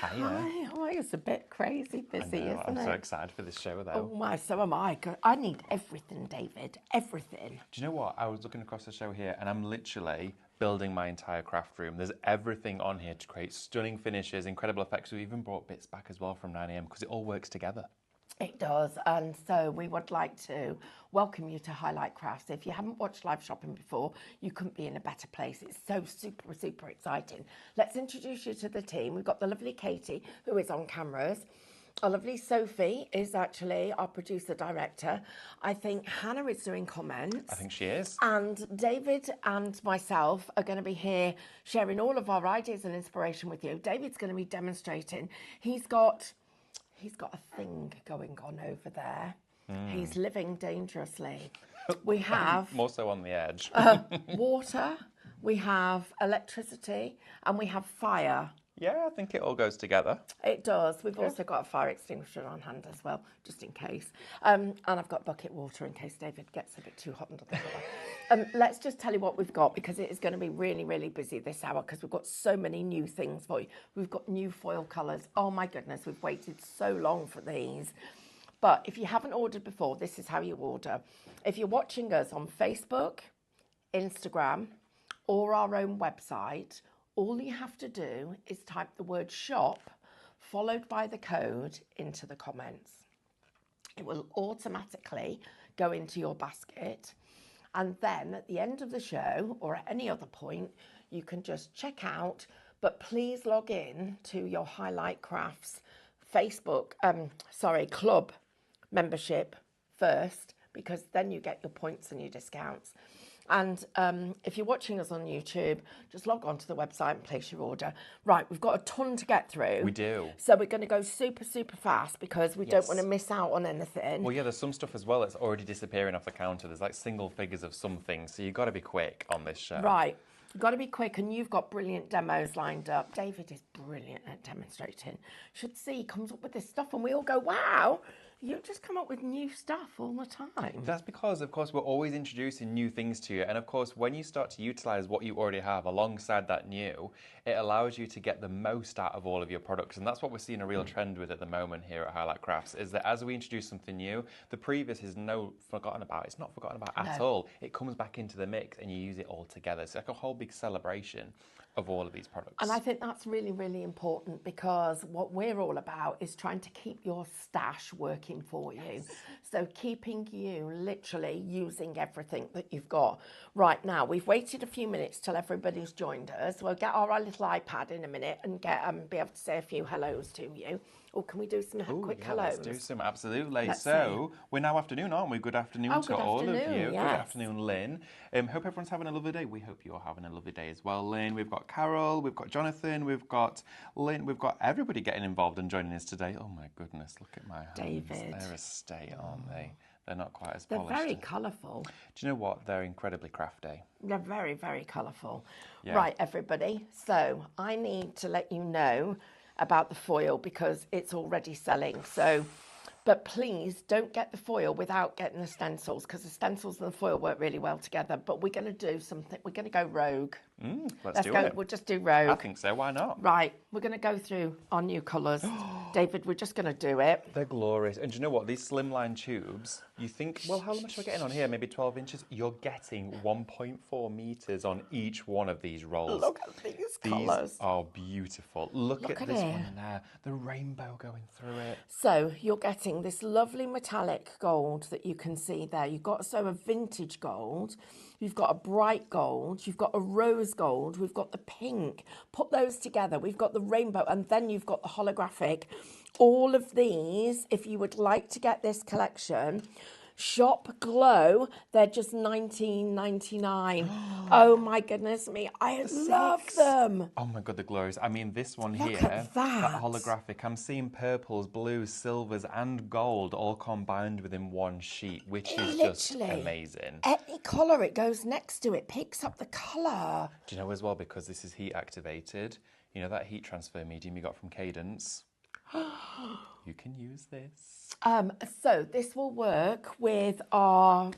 Hi. Oh, it's a bit crazy busy, isn't I'm it? so excited for this show, though. Oh my, so am I. I need everything, David. Everything. Do you know what? I was looking across the show here, and I'm literally building my entire craft room. There's everything on here to create stunning finishes, incredible effects. We even brought bits back as well from 9 a.m. because it all works together. It does, and so we would like to welcome you to Highlight Crafts. If you haven't watched live shopping before, you couldn't be in a better place. It's so super exciting. Let's introduce you to the team. We've got the lovely Katie, who is on cameras. Our lovely Sophie is actually our producer-director. I think Hannah is doing comments. I think she is. And David and myself are going to be here sharing all of our ideas and inspiration with you. David's going to be demonstrating. He's got a thing going on over there. He's living dangerously. We have more so on the edge. water, we have electricity, and we have fire. Yeah, I think it all goes together. It does. We've also got a fire extinguisher on hand as well, just in case. And I've got bucket water in case David gets a bit too hot under the collar. Let's just tell you what we've got, because it is going to be really busy this hour, because we've got so many new things for you. We've got new foil colours. Oh my goodness, we've waited so long for these. But if you haven't ordered before, this is how you order. If you're watching us on Facebook, Instagram, or our own website, all you have to do is type the word shop followed by the code into the comments. It will automatically go into your basket. And then at the end of the show or at any other point, you can just check out, but please log in to your Highlight Crafts Facebook, club membership first, because then you get your points and your discounts. And if you're watching us on YouTube, just log on to the website and place your order. Right, we've got a ton to get through. We do. So we're going to go super fast because we don't want to miss out on anything. Well, yeah, there's some stuff as well that's already disappearing off the counter. There's like single figures of some things, so you've got to be quick on this show. Right. You've got to be quick, and you've got brilliant demos lined up. David is brilliant at demonstrating. Should see, he comes up with this stuff, and we all go, wow. You just come up with new stuff all the time. That's because, of course, we're always introducing new things to you. And, of course, when you start to utilise what you already have alongside that new, it allows you to get the most out of all of your products. And that's what we're seeing a real trend with at the moment here at Highlight Crafts, is that as we introduce something new, the previous is forgotten about. It's not forgotten about at all. It comes back into the mix and you use it all together. It's like a whole big celebration of all of these products. And I think that's really important, because what we're all about is trying to keep your stash working for you. Yes. So keeping you literally using everything that you've got. Right now, we've waited a few minutes till everybody's joined us. We'll get our little iPad in a minute and be able to say a few hellos to you. Or can we do some quick hellos? Let's do some, absolutely. Let's we're now afternoon, aren't we? Good afternoon to all of you. Yes. Good afternoon, Lynn. Hope everyone's having a lovely day. We hope you're having a lovely day as well, Lynn. We've got Carol, we've got Jonathan, we've got Lynn, we've got everybody getting involved and joining us today. Oh my goodness, look at my hands. David. They're a state, aren't they? They're not quite as polished. They're very colourful. Do you know what? They're incredibly crafty. They're very colourful. Yeah. Right, everybody. So I need to let you know about the foil, because it's already selling. So, but please don't get the foil without getting the stencils, because the stencils and the foil work really well together. But we're going to do something. We're going to go rogue. Let's do it. We'll just do rogue. I think so. Why not? Right. We're going to go through our new colours. David, we're just going to do it. They're glorious. And do you know what? These slimline tubes, you think, well, how much are we getting on here? Maybe 12 inches? You're getting 1.4 metres on each one of these rolls. Look at these colours. These are beautiful. Look at this it. one in there. The rainbow going through it. So you're getting this lovely metallic gold that you can see there. You've got a vintage gold. You've got a bright gold. You've got a rose gold. We've got the pink. Put those together. We've got the rainbow, and then you've got the holographic. All of these, if you would like to get this collection, Shop Glow, they're just $19.99. Oh my goodness me, I love them. Oh my god, the glories. I mean, this one Look here, at that. holographic, I'm seeing purples, blues, silvers and gold all combined within one sheet, which is just amazing. Any colour it goes next to, it picks up the colour. Do you know as well, because this is heat activated, you know that heat transfer medium you got from Cadence? You can use this. So this will work with our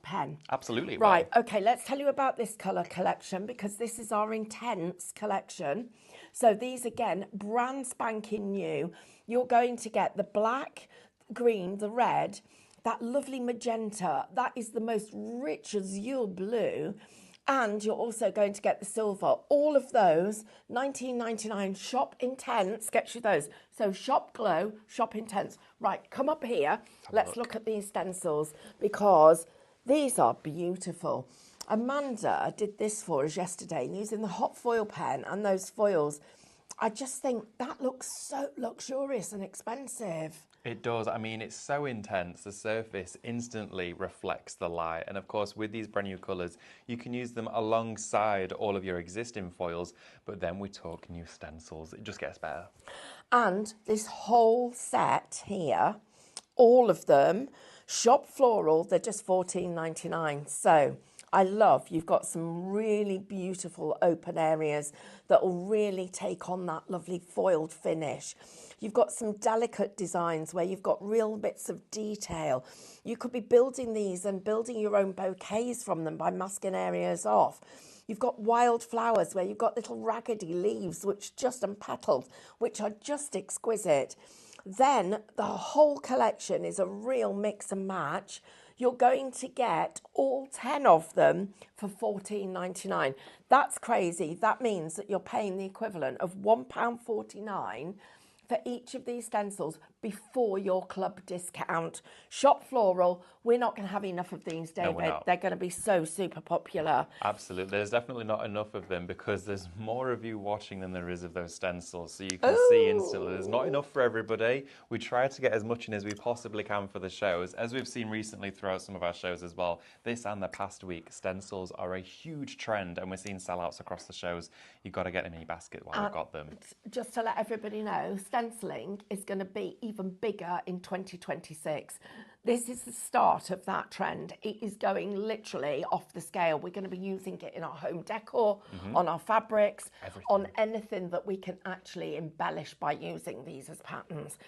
pen. Absolutely. Right, okay, let's tell you about this colour collection, because this is our Intense collection. So these, again, brand spanking new. You're going to get the black, green, the red, that lovely magenta. That is the most rich azure blue. And you're also going to get the silver. All of those, $19.99. Shop Intense gets you those. So Shop Glow, Shop Intense. Right, come up here. Let's look at these stencils because these are beautiful. Amanda did this for us yesterday using the hot foil pen and those foils. I just think that looks so luxurious and expensive. It does. I mean, it's so intense. The surface instantly reflects the light. And of course, with these brand new colours, you can use them alongside all of your existing foils. But then we talk new stencils. It just gets better. And this whole set here, all of them, Shop Floral, they're just $14.99. So I love, you've got some really beautiful open areas that will really take on that lovely foiled finish. You've got some delicate designs where you've got real bits of detail. You could be building these and building your own bouquets from them by masking areas off. You've got wild flowers where you've got little raggedy leaves and petals, which are just exquisite. Then the whole collection is a real mix and match. You're going to get all 10 of them for $14.99. That's crazy. That means that you're paying the equivalent of £1.49 for each of these stencils before your club discount. Shop Floral, we're not going to have enough of these, David. No, they're going to be so super popular. Absolutely. There's definitely not enough of them because there's more of you watching than there is of those stencils. So you can see instantly there's not enough for everybody. We try to get as much in as we possibly can for the shows. As we've seen recently throughout some of our shows as well, this and the past week, stencils are a huge trend and we're seeing sellouts across the shows. You've got to get them in your basket while you've got them. Just to let everybody know, Stenciling is going to be even bigger in 2026. This is the start of that trend. It is going literally off the scale. We're going to be using it in our home decor, on our fabrics, on anything that we can actually embellish by using these as patterns.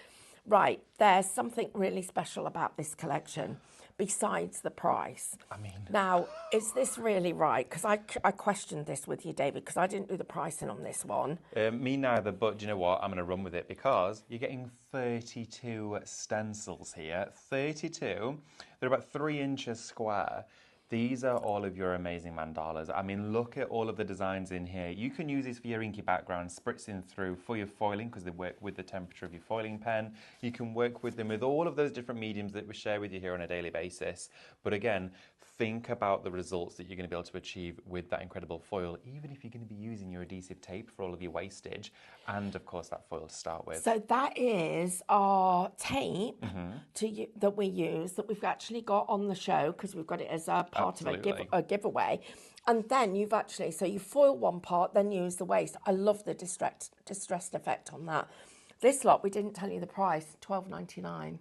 Right, there's something really special about this collection besides the price. I mean... Now, is this really right? Because I questioned this with you, David, because I didn't do the pricing on this one. Me neither, but do you know what? I'm going to run with it because you're getting 32 stencils here. 32. They're about 3 inches square. These are all of your amazing mandalas. I mean, look at all of the designs in here. You can use these for your inky background, spritzing through for your foiling because they work with the temperature of your foiling pen. You can work with them with all of those different mediums that we share with you here on a daily basis. But again, think about the results that you're going to be able to achieve with that incredible foil, even if you're going to be using your adhesive tape for all of your wastage and, of course, that foil to start with. So that is our tape that we use that we've actually got on the show because we've got it as a part of a giveaway. And then you've actually, so you foil one part, then use the waste. I love the distressed effect on that. This lot, we didn't tell you the price, $12.99.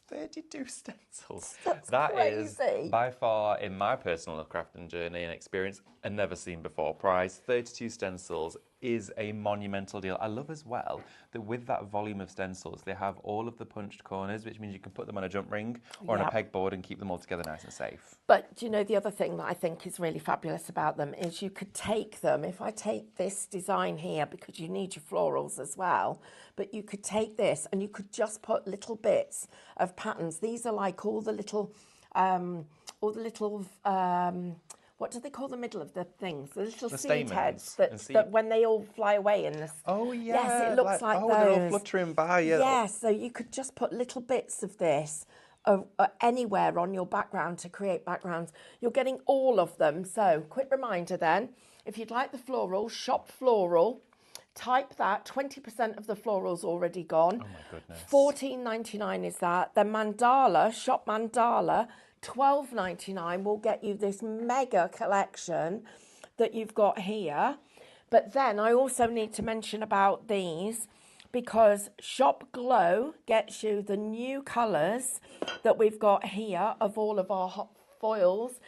32 stencils. That's that crazy. Is by far, in my personal crafting journey and experience, a never seen before price. 32 stencils is a monumental deal. I love as well that with that volume of stencils, they have all of the punched corners, which means you can put them on a jump ring or on a pegboard and keep them all together nice and safe. But do you know the other thing that I think is really fabulous about them is you could take them, if I take this design here, because you need your florals as well, but you could take this and you could just put little bits of patterns. These are like all the little what do they call the middle of the things? The little seed heads that when they all fly away in this. Oh, yeah. Yes, it looks like those. They're all fluttering by, yeah. Yes, so you could just put little bits of this anywhere on your background to create backgrounds. You're getting all of them. So, quick reminder then, if you'd like the floral, Shop Floral. Type that, 20% of the floral's already gone. Oh, my goodness. $14.99 is that. The mandala, Shop Mandala, $12.99 will get you this mega collection that you've got here. But then I also need to mention about these because Shop Glow gets you the new colours that we've got here of all of our hot foils.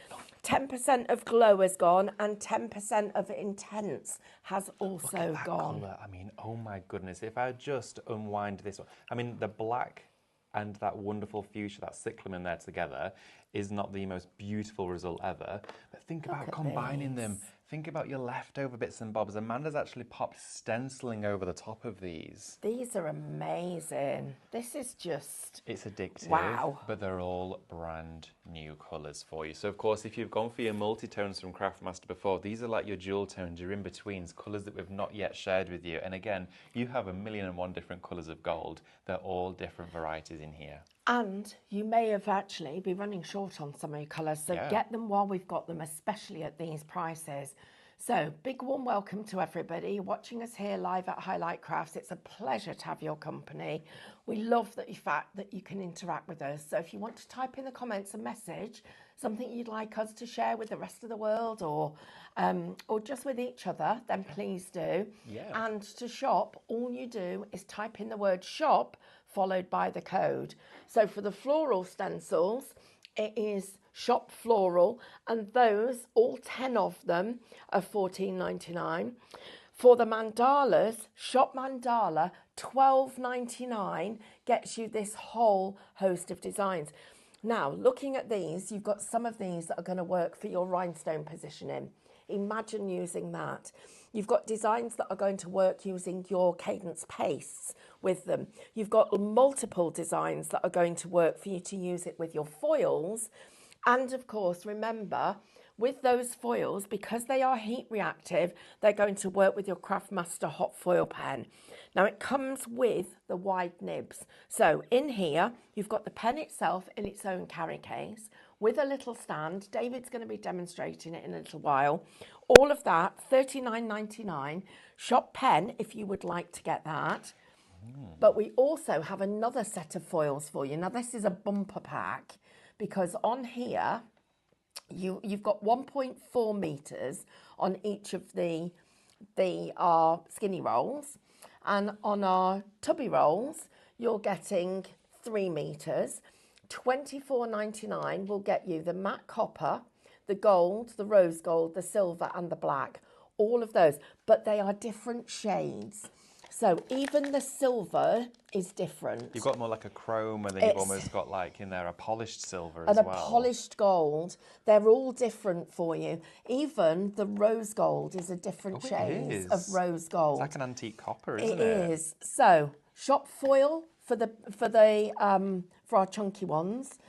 10% of Glow has gone and 10% of Intense has also Look at that gone. Colour. I mean, oh my goodness, if I just unwind this one. I mean, the black and that wonderful fuchsia, that cyclamen there together, is not the most beautiful result ever. But think about combining them. Think about your leftover bits and bobs. Amanda's actually popped stenciling over the top of these. These are amazing. This is just... It's addictive, wow. but they're all brand new colours for you. So of course, if you've gone for your multi-tones from Craftmaster before, these are like your dual tones, your in-betweens, colours that we've not yet shared with you. And again, you have 1,000,001 different colours of gold. They're all different varieties in here. And you may have actually be running short on some of your colours, so get them while we've got them, especially at these prices. So, big warm welcome to everybody watching us here live at Highlight Crafts. It's a pleasure to have your company. We love the fact that you can interact with us. So if you want to type in the comments a message, something you'd like us to share with the rest of the world or just with each other, then please do. Yeah. And to shop, all you do is type in the word shop followed by the code. So for the floral stencils, it is shop floral, and those, all 10 of them, are $14.99. For the mandalas, shop mandala, $12.99 gets you this whole host of designs. Now, looking at these, you've got some of these that are going to work for your rhinestone positioning. Imagine using that. You've got designs that are going to work using your cadence pastes with them. You've got multiple designs that are going to work for you to use it with your foils. And of course, remember, with those foils, because they are heat reactive, they're going to work with your Craftmaster hot foil pen. Now it comes with the wide nibs. So in here, you've got the pen itself in its own carry case with a little stand. David's going to be demonstrating it in a little while. All of that, $39.99. Shop pen if you would like to get that. But we also have another set of foils for you. Now this is a bumper pack because on here, you've got 1.4 meters on each of the skinny rolls, and on our tubby rolls you're getting 3 meters. $24.99 will get you the matte copper, the gold, the rose gold, the silver and the black, all of those, but they are different shades. So even the silver is different. You've got more like a chrome, and then you've almost got like in there a polished silver as and well. a polished gold. They're all different for you. Even the rose gold is a different shade of rose gold. It's like an antique copper, isn't it? It is. So shop foil for our chunky ones.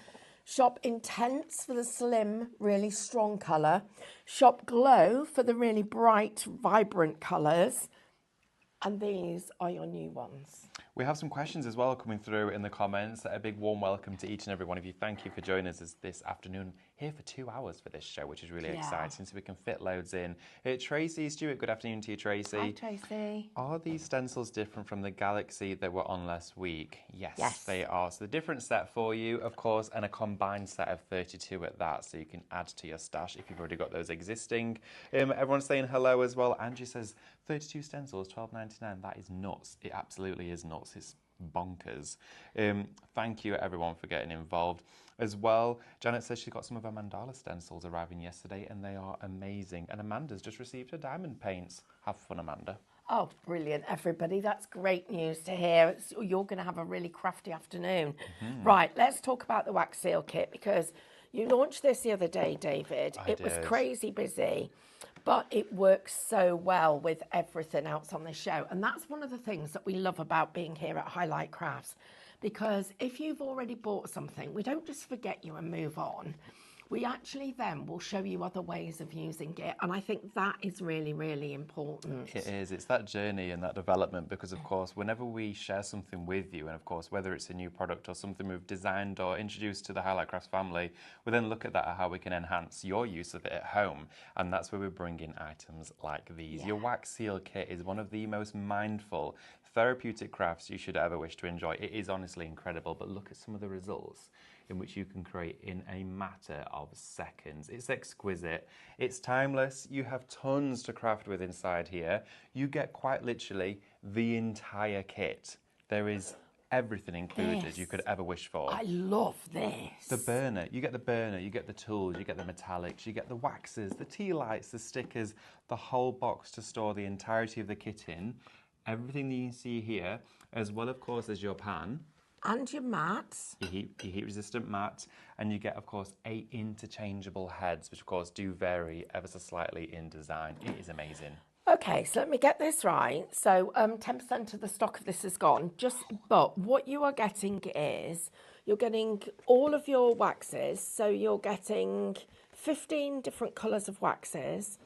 Shop Intense for the slim, really strong colour. Shop Glow for the really bright, vibrant colours. And these are your new ones. We have some questions as well coming through in the comments. A big warm welcome to each and every one of you. Thank you for joining us this afternoon, here for 2 hours for this show, which is really exciting, so we can fit loads in. Tracy Stewart, good afternoon to you, Tracy. Hi, Tracy. Are these stencils different from the Galaxy that were on last week? Yes, they are. So the different set for you, of course, and a combined set of 32 at that, so you can add to your stash if you've already got those existing. Everyone's saying hello as well. Angie says 32 stencils, $12.99. That is nuts. It absolutely is nuts. It's bonkers. Thank you everyone for getting involved as well. Janet says she got some of her mandala stencils arriving yesterday and they are amazing. And Amanda's just received her diamond paints. Have fun, Amanda. Oh, brilliant, everybody. That's great news to hear. You're going to have a really crafty afternoon. Right, let's talk about the wax seal kit because you launched this the other day, David. It was crazy busy. But it works so well with everything else on the show. And that's one of the things that we love about being here at Highlight Crafts. Because if you've already bought something, we don't just forget you and move on. We actually then will show you other ways of using it. And I think that is really, really important. It is. It's that journey and that development because, of course, whenever we share something with you, and of course, whether it's a new product or something we've designed or introduced to the Highlight Crafts family, we then look at that, how we can enhance your use of it at home. And that's where we bring in items like these. Your wax seal kit is one of the most mindful, therapeutic crafts you should ever wish to enjoy. It is honestly incredible, but look at some of the results in which you can create in a matter of seconds. It's exquisite, it's timeless, you have tons to craft with inside here. You get quite literally the entire kit. There is everything included you could ever wish for. I love this. The burner, you get the tools, you get the metallics, you get the waxes, the tea lights, the stickers, the whole box to store the entirety of the kit in. Everything that you see here, as well, of course, as your pan. and your mats. Your heat resistant mat, and you get, of course, 8 interchangeable heads, which of course do vary ever so slightly in design. It is amazing. Okay, so let me get this right. So 10% of the stock of this is gone. But what you are getting is you're getting all of your waxes. So you're getting 15 different colours of waxes,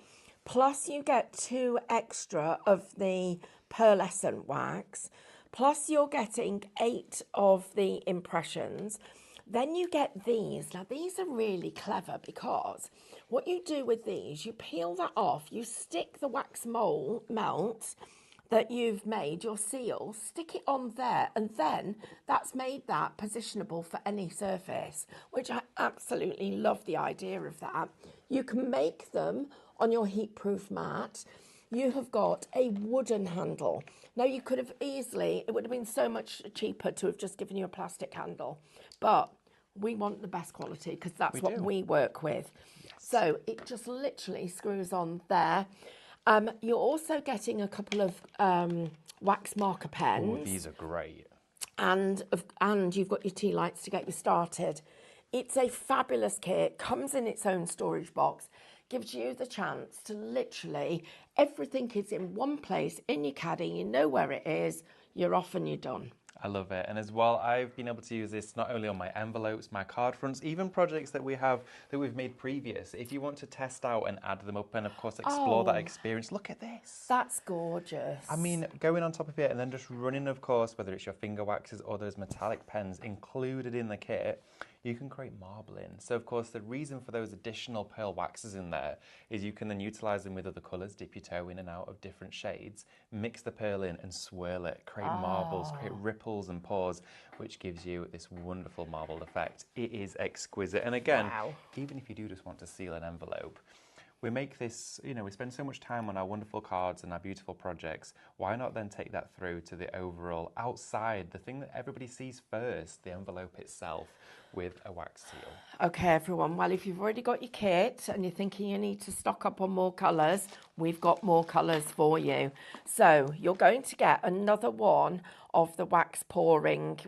plus you get 2 extra of the pearlescent wax, plus you're getting 8 of the impressions. Then you get these. Now, these are really clever because what you do with these, you peel that off, you stick the wax melt that you've made, your seal, stick it on there, and then that's made that positionable for any surface, which I absolutely love the idea of that. You can make them on your heat-proof mat. You have got a wooden handle. Now, you could have easily, it would have been so much cheaper to have just given you a plastic handle, but we want the best quality because that's what we work with. Yes. So it just literally screws on there. You're also getting a couple of wax marker pens. Oh, these are great. And you've got your tea lights to get you started. It's a fabulous kit, comes in its own storage box, gives you the chance to literally, everything is in one place in your caddy, you know where it is, you're off and you're done. I love it. And as well, I've been able to use this not only on my envelopes, my card fronts, even projects that we've made previous. If you want to test out and add them up and of course explore that experience, look at this. That's gorgeous. I mean, going on top of it and then just running, of course, whether it's your finger waxes or those metallic pens included in the kit, you can create marbling. So of course, the reason for those additional pearl waxes in there is you can then utilize them with other colors, dip your toe in and out of different shades, mix the pearl in and swirl it, create marbles, create ripples and pours, which gives you this wonderful marbled effect. It is exquisite. And again, even if you do just want to seal an envelope, we make this, you know, we spend so much time on our wonderful cards and our beautiful projects. Why not then take that through to the overall outside, the thing that everybody sees first, the envelope itself, with a wax seal? Okay, everyone. Well, if you've already got your kit and you're thinking you need to stock up on more colours, we've got more colours for you. So you're going to get another one of the wax pouring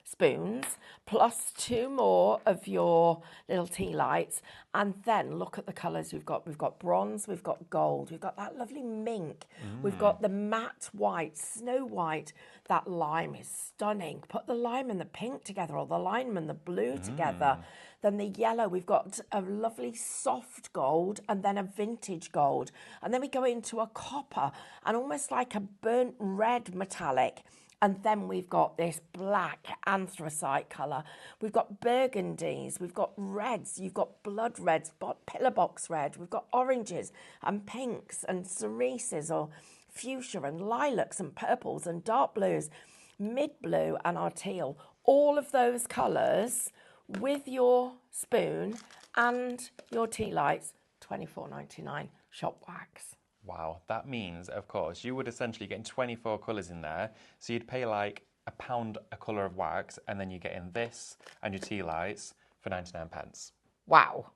spoons, plus 2 more of your little tea lights, and then look at the colours we've got. We've got bronze, we've got gold, we've got that lovely mink, we've got the matte white, snow white. That lime is stunning. Put the lime and the pink together, or the lime and the blue together. Then the yellow, we've got a lovely soft gold and then a vintage gold. And then we go into a copper and almost like a burnt red metallic. And then we've got this black anthracite colour. We've got burgundies, we've got reds, you've got blood reds, pillar box red, we've got oranges and pinks and cerises or fuchsia and lilacs and purples and dark blues, mid blue and our teal. All of those colours with your spoon and your tea lights, $24.99 shop wax. Wow, that means, of course, you would essentially get 24 colours in there. So you'd pay like £1 a colour of wax, and then you get in this and your tea lights for 99 pence. Wow.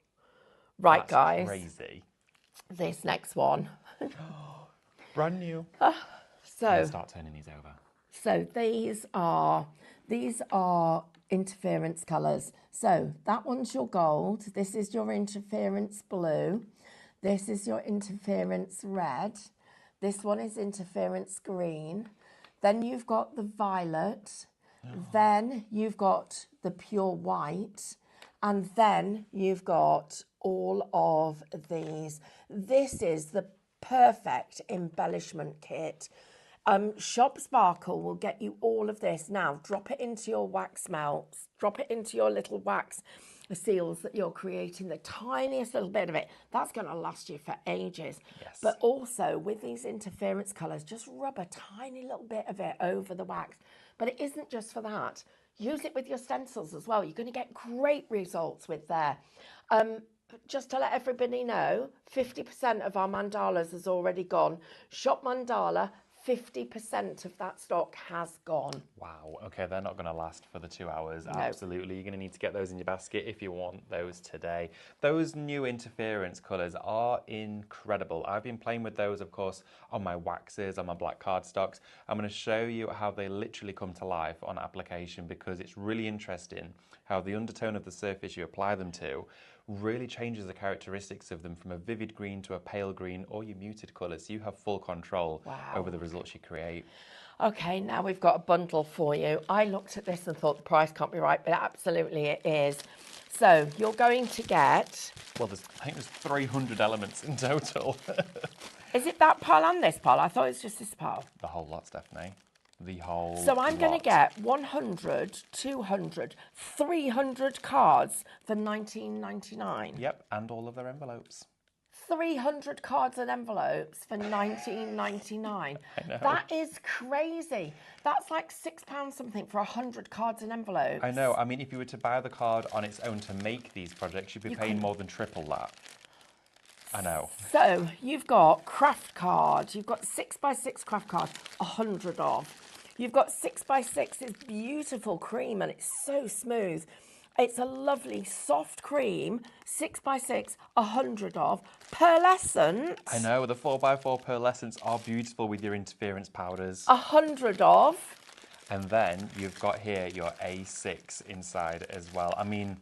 Right, That's guys. Crazy. This next one. Brand new. So start turning these over. So these are interference colours. So that one's your gold. This is your interference blue. This is your interference red. This one is interference green. Then you've got the violet. Then you've got the pure white. And then you've got all of these. This is the perfect embellishment kit. Shop Sparkle will get you all of this. Now, drop it into your wax melts. Drop it into your little wax seals that you're creating, the tiniest little bit of it. That's going to last you for ages. Yes. But also, with these interference colours, just rub a tiny little bit of it over the wax. But it isn't just for that. Use it with your stencils as well. You're going to get great results with there. Just to let everybody know, 50% of our mandalas has already gone. Shop Mandala, 50% of that stock has gone. Wow. Okay, they're not going to last for the 2 hours. No. Absolutely. You're going to need to get those in your basket if you want those today. Those new interference colours are incredible. I've been playing with those, of course, on my waxes, on my black cardstocks. I'm going to show you how they literally come to life on application, because it's really interesting how the undertone of the surface you apply them to really changes the characteristics of them from a vivid green to a pale green or your muted colours. So you have full control over the results you create. Okay, now we've got a bundle for you. I looked at this and thought the price can't be right, but absolutely it is. So you're going to get... Well, I think there's 300 elements in total. Is it that pile and this pile? I thought it was just this pile. The whole lot, Stephanie. The whole So I'm going lot. to get 100, 200, 300 cards for $19.99. Yep, and all of their envelopes. 300 cards and envelopes for $19.99. I know. That is crazy. That's like £6 something for 100 cards and envelopes. I know. I mean, if you were to buy the card on its own to make these projects, you'd be paying more than triple that. I know. So you've got craft cards. You've got 6x6 craft cards, 100 of. You've got 6x6. It's beautiful cream and it's so smooth. It's a lovely soft cream, 6x6, 100 of. Pearlescent. I know, the 4x4 pearlescents are beautiful with your interference powders. 100 of. And then you've got here your A6 inside as well. I mean,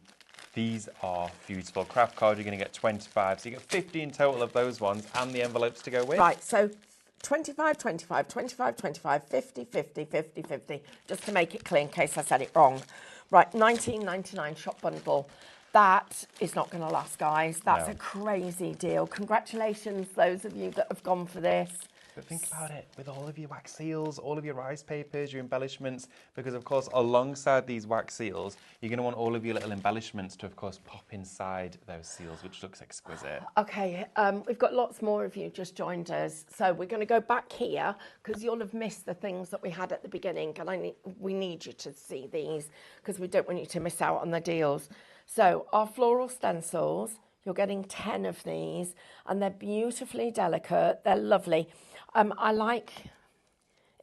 these are beautiful. Craft card, you're going to get 25. So you get 50 in total of those ones and the envelopes to go with. Right, so 25, 25, 25, 25, 50, 50, 50, 50, just to make it clear in case I said it wrong. Right, $19.99 shop bundle. That is not going to last, guys. That's a crazy deal. Congratulations, those of you that have gone for this. But think about it, with all of your wax seals, all of your rice papers, your embellishments, because of course, alongside these wax seals, you're going to want all of your little embellishments to, of course, pop inside those seals, which looks exquisite. Okay, we've got lots more of you just joined us. So we're going to go back here because you'll have missed the things that we had at the beginning. And we need you to see these because we don't want you to miss out on the deals. So our floral stencils, you're getting 10 of these and they're beautifully delicate. They're lovely. I like,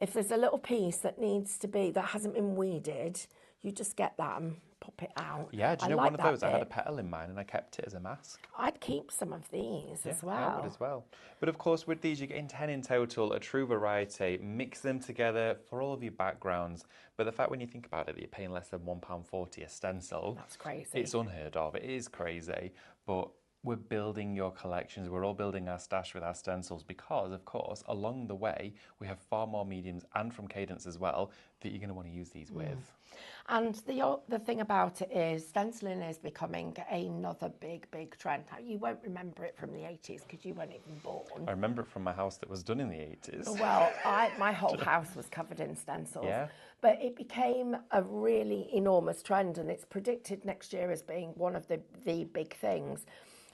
if there's a little piece that hasn't been weeded, you just get that and pop it out. Yeah, do you know one of those? I had a petal in mine and I kept it as a mask. I'd keep some of these as well. I would as well. But of course, with these, you're getting 10 in total, a true variety. Mix them together for all of your backgrounds. But the fact when you think about it, that you're paying less than £1.40 a stencil. That's crazy. It's unheard of. It is crazy. But we're building your collections. We're all building our stash with our stencils because, of course, along the way, we have far more mediums and from Cadence as well that you're going to want to use these with. And the thing about it is stenciling is becoming another big, big trend. You won't remember it from the 80s because you weren't even born. I remember it from my house that was done in the 80s. Well, my whole house was covered in stencils. Yeah. But it became a really enormous trend and it's predicted next year as being one of the big things.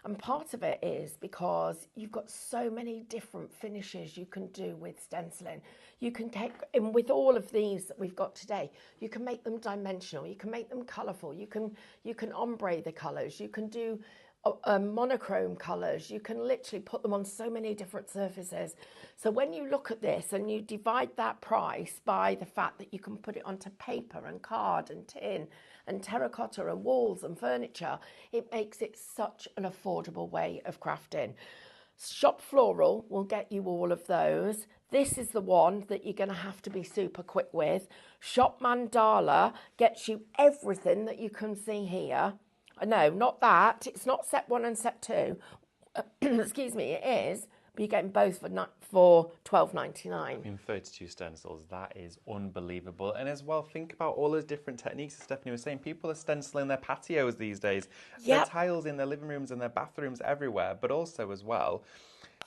And part of it is because you've got so many different finishes you can do with stenciling. You can take, and with all of these that we've got today, you can make them dimensional, you can make them colourful, you can ombre the colours, you can do monochrome colours, you can literally put them on so many different surfaces. So when you look at this and you divide that price by the fact that you can put it onto paper and card and tin and terracotta and walls and furniture, it makes it such an affordable way of crafting. Shop Floral will get you all of those. This is the one that you're going to have to be super quick with. Shop Mandala gets you everything that you can see here. No, not that. It's not set 1 and set 2. Excuse me, it is. But you're getting both for $12.99. In 32 stencils, that is unbelievable. And as well, think about all those different techniques, as Stephanie was saying. People are stenciling their patios these days. Their tiles in their living rooms and their bathrooms everywhere. But also as well,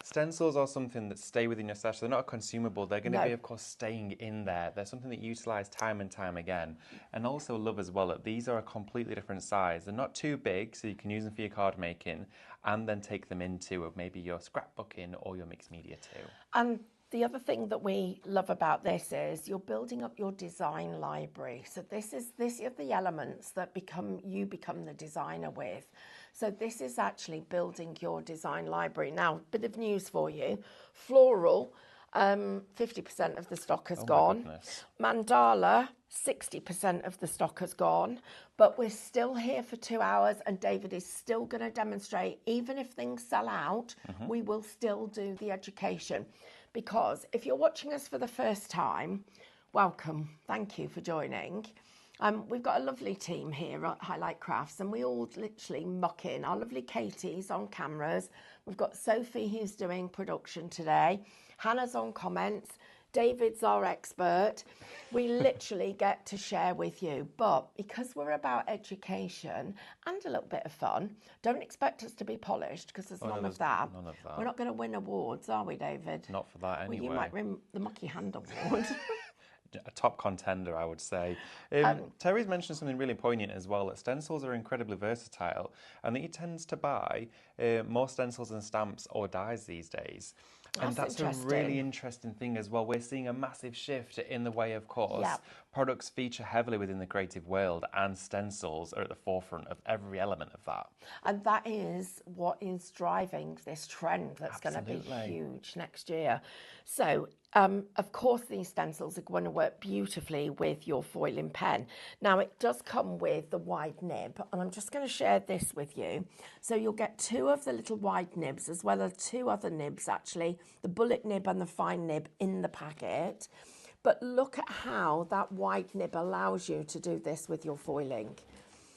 stencils are something that stay within your stash. They're not a consumable. They're going to be, of course, staying in there. They're something that you utilise time and time again. And also love as well that these are a completely different size. They're not too big, so you can use them for your card making and then take them into maybe your scrapbooking or your mixed media too. And the other thing that we love about this is you're building up your design library. So this is the elements that you become the designer with. So this is actually building your design library. Now, bit of news for you. Floral 50% of the stock has Oh my gone. goodness. Mandala, 60% of the stock has gone. But we're still here for 2 hours, and David is still going to demonstrate. Even if things sell out, we will still do the education. Because if you're watching us for the first time, welcome. Thank you for joining. We've got a lovely team here at Highlight Crafts, and we all literally muck in. Our lovely Katie's on cameras. We've got Sophie who's doing production today. Hannah's on comments. David's our expert. We literally get to share with you. But because we're about education and a little bit of fun, don't expect us to be polished, because there's none of that. None of that. We're not going to win awards, are we, David? Not for that anyway. Well, you might win the Mucky Hand Award. A top contender, I would say. Terry's mentioned something really poignant as well, that stencils are incredibly versatile, and that he tends to buy more stencils and stamps or dies these days. And that's a really interesting thing as well. We're seeing a massive shift in the way, of course, products feature heavily within the creative world, and stencils are at the forefront of every element of that. And that is what is driving this trend that's going to be huge next year. So, of course, these stencils are going to work beautifully with your foiling pen. Now, it does come with the wide nib, and I'm just going to share this with you. So you'll get 2 of the little wide nibs, as well as 2 other nibs, actually, the bullet nib and the fine nib in the packet. But look at how that wide nib allows you to do this with your foiling.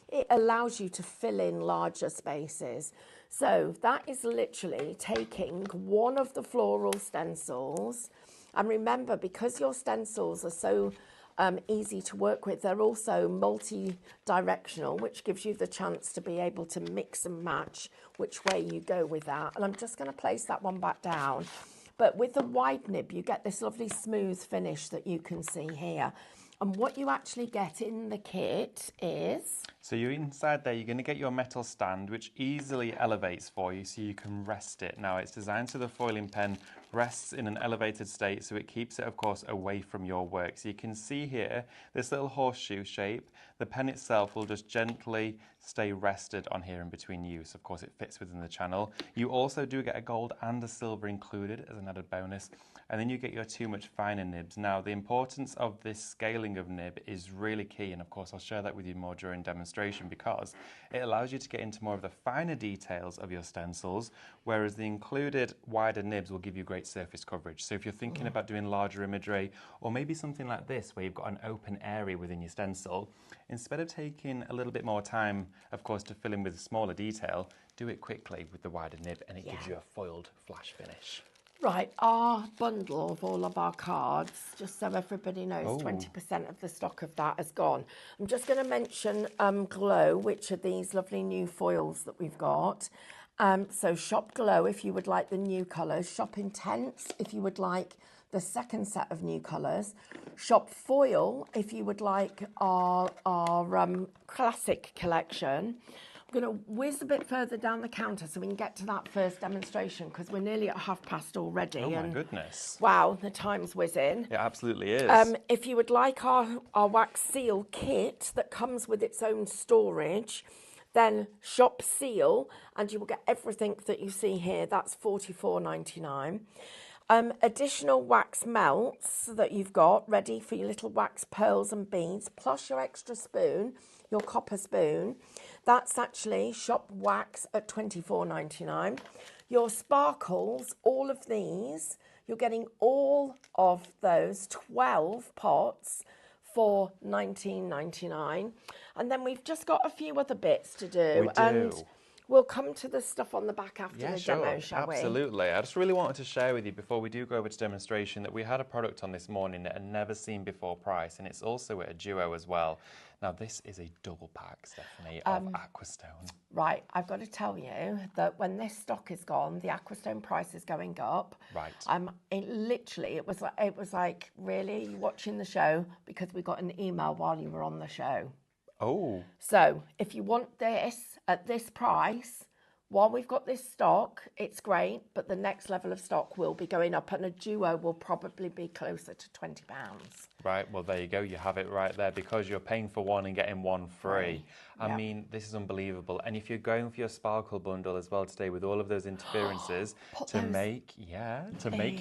It allows you to fill in larger spaces. So that is literally taking one of the floral stencils. And remember, because your stencils are so easy to work with, they're also multi-directional, which gives you the chance to be able to mix and match which way you go with that. And I'm just going to place that one back down. But with the wide nib, you get this lovely smooth finish that you can see here. And what you actually get in the kit is... So you're inside there, you're going to get your metal stand, which easily elevates for you so you can rest it. Now, it's designed so the foiling pen rests in an elevated state, so it keeps it, of course, away from your work. So you can see here, this little horseshoe shape, the pen itself will just gently stay rested on here in between use. Of course, it fits within the channel. You also do get a gold and a silver included as an added bonus. And then you get your 2 much finer nibs. Now, the importance of this scaling of nib is really key. And of course, I'll share that with you more during demonstration, because it allows you to get into more of the finer details of your stencils, whereas the included wider nibs will give you great surface coverage. So if you're thinking about doing larger imagery, or maybe something like this, where you've got an open area within your stencil, instead of taking a little bit more time, of course, to fill in with smaller detail, do it quickly with the wider nib, and it gives you a foiled flash finish. Right, our bundle of all of our cards, just so everybody knows, 20% of the stock of that has gone. I'm just going to mention Glow, which are these lovely new foils that we've got. So shop Glow if you would like the new colours. Shop Intense if you would like the second set of new colours. Shop Foil if you would like our classic collection. I'm going to whiz a bit further down the counter so we can get to that first demonstration, because we're nearly at past already. Oh my goodness. Wow, the time's whizzing. It absolutely is. If you would like our wax seal kit that comes with its own storage, then shop Seal and you will get everything that you see here. That's $44.99. Additional wax melts that you've got ready for your little wax pearls and beads, plus your extra spoon, your copper spoon. That's actually shop wax at $24.99. Your sparkles, all of these, you're getting all of those 12 pots for $19.99. And then we've just got a few other bits to do. We do. And we'll come to the stuff on the back after the demo, shall we? Absolutely. I just really wanted to share with you before we do go over to demonstration that we had a product on this morning that had never seen before price, and it's also at a duo as well. Now, this is a double pack, Stephanie, of Aquastone. Right, I've got to tell you that when this stock is gone, the Aquastone price is going up. Right. It was like, really, you watching the show? Because we got an email while you were on the show. Oh. So if you want this at this price, while we've got this stock, it's great, but the next level of stock will be going up, and a duo will probably be closer to £20. Right, well, there you go. You have it right there because you're paying for one and getting one free. I mean, this is unbelievable. And if you're going for your sparkle bundle as well today with all of those interferences to make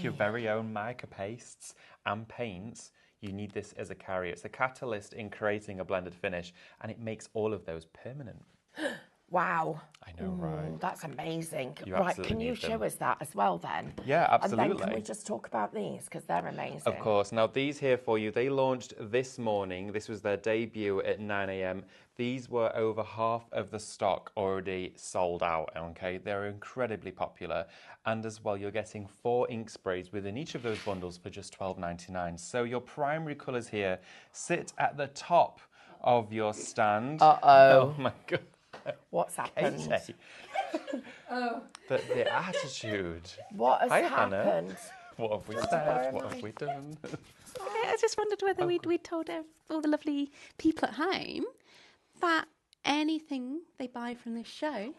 your very own mica pastes and paints, you need this as a carrier. It's a catalyst in creating a blended finish, and it makes all of those permanent. Wow. I know, right? That's amazing. You Right, absolutely can you need them. show us that as well then? Yeah, absolutely. And then can we just talk about these, because they're amazing. Of course. Now, these here for you, they launched this morning. This was their debut at 9 a.m. These were over half of the stock already sold out, okay? They're incredibly popular. And as well, you're getting 4 ink sprays within each of those bundles for just $12.99. So your primary colours here sit at the top of your stand. Uh-oh. Oh, my God. What's happened? Katie. The attitude. What has Hi, happened? Hannah. What have we said? What have we done? I just wondered whether we'd told all the lovely people at home that anything they buy from this show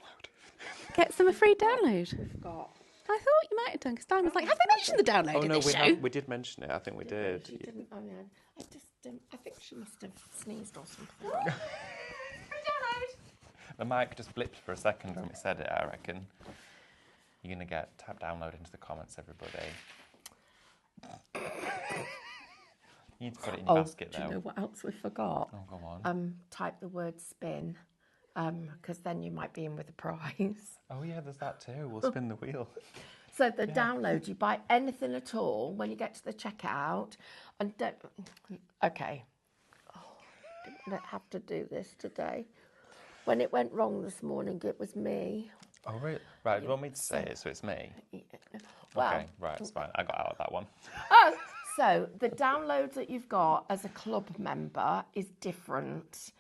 gets them a free download. Forgot. I thought you might have done, because Diane was like, have they mentioned the download Oh, in no, this show? we did mention it. I think we did. She didn't. Oh, yeah. I think she must have sneezed or something. The mic just blipped for a second when we said it, I reckon. You're going to tap download into the comments, everybody. You need to put it in your basket, though. Do you know what else we forgot? Oh, go on. Type the word spin, because then you might be in with a prize. Oh, yeah, there's that too. We'll spin the wheel. So the download, you buy anything at all when you get to the checkout, and don't. Okay. Oh, didn't have to do this today. When it went wrong this morning, it was me. Oh, really? Right, do you want me to say it so it's me? Well, okay, right, it's fine. I got out of that one. So the download that you've got as a club member is different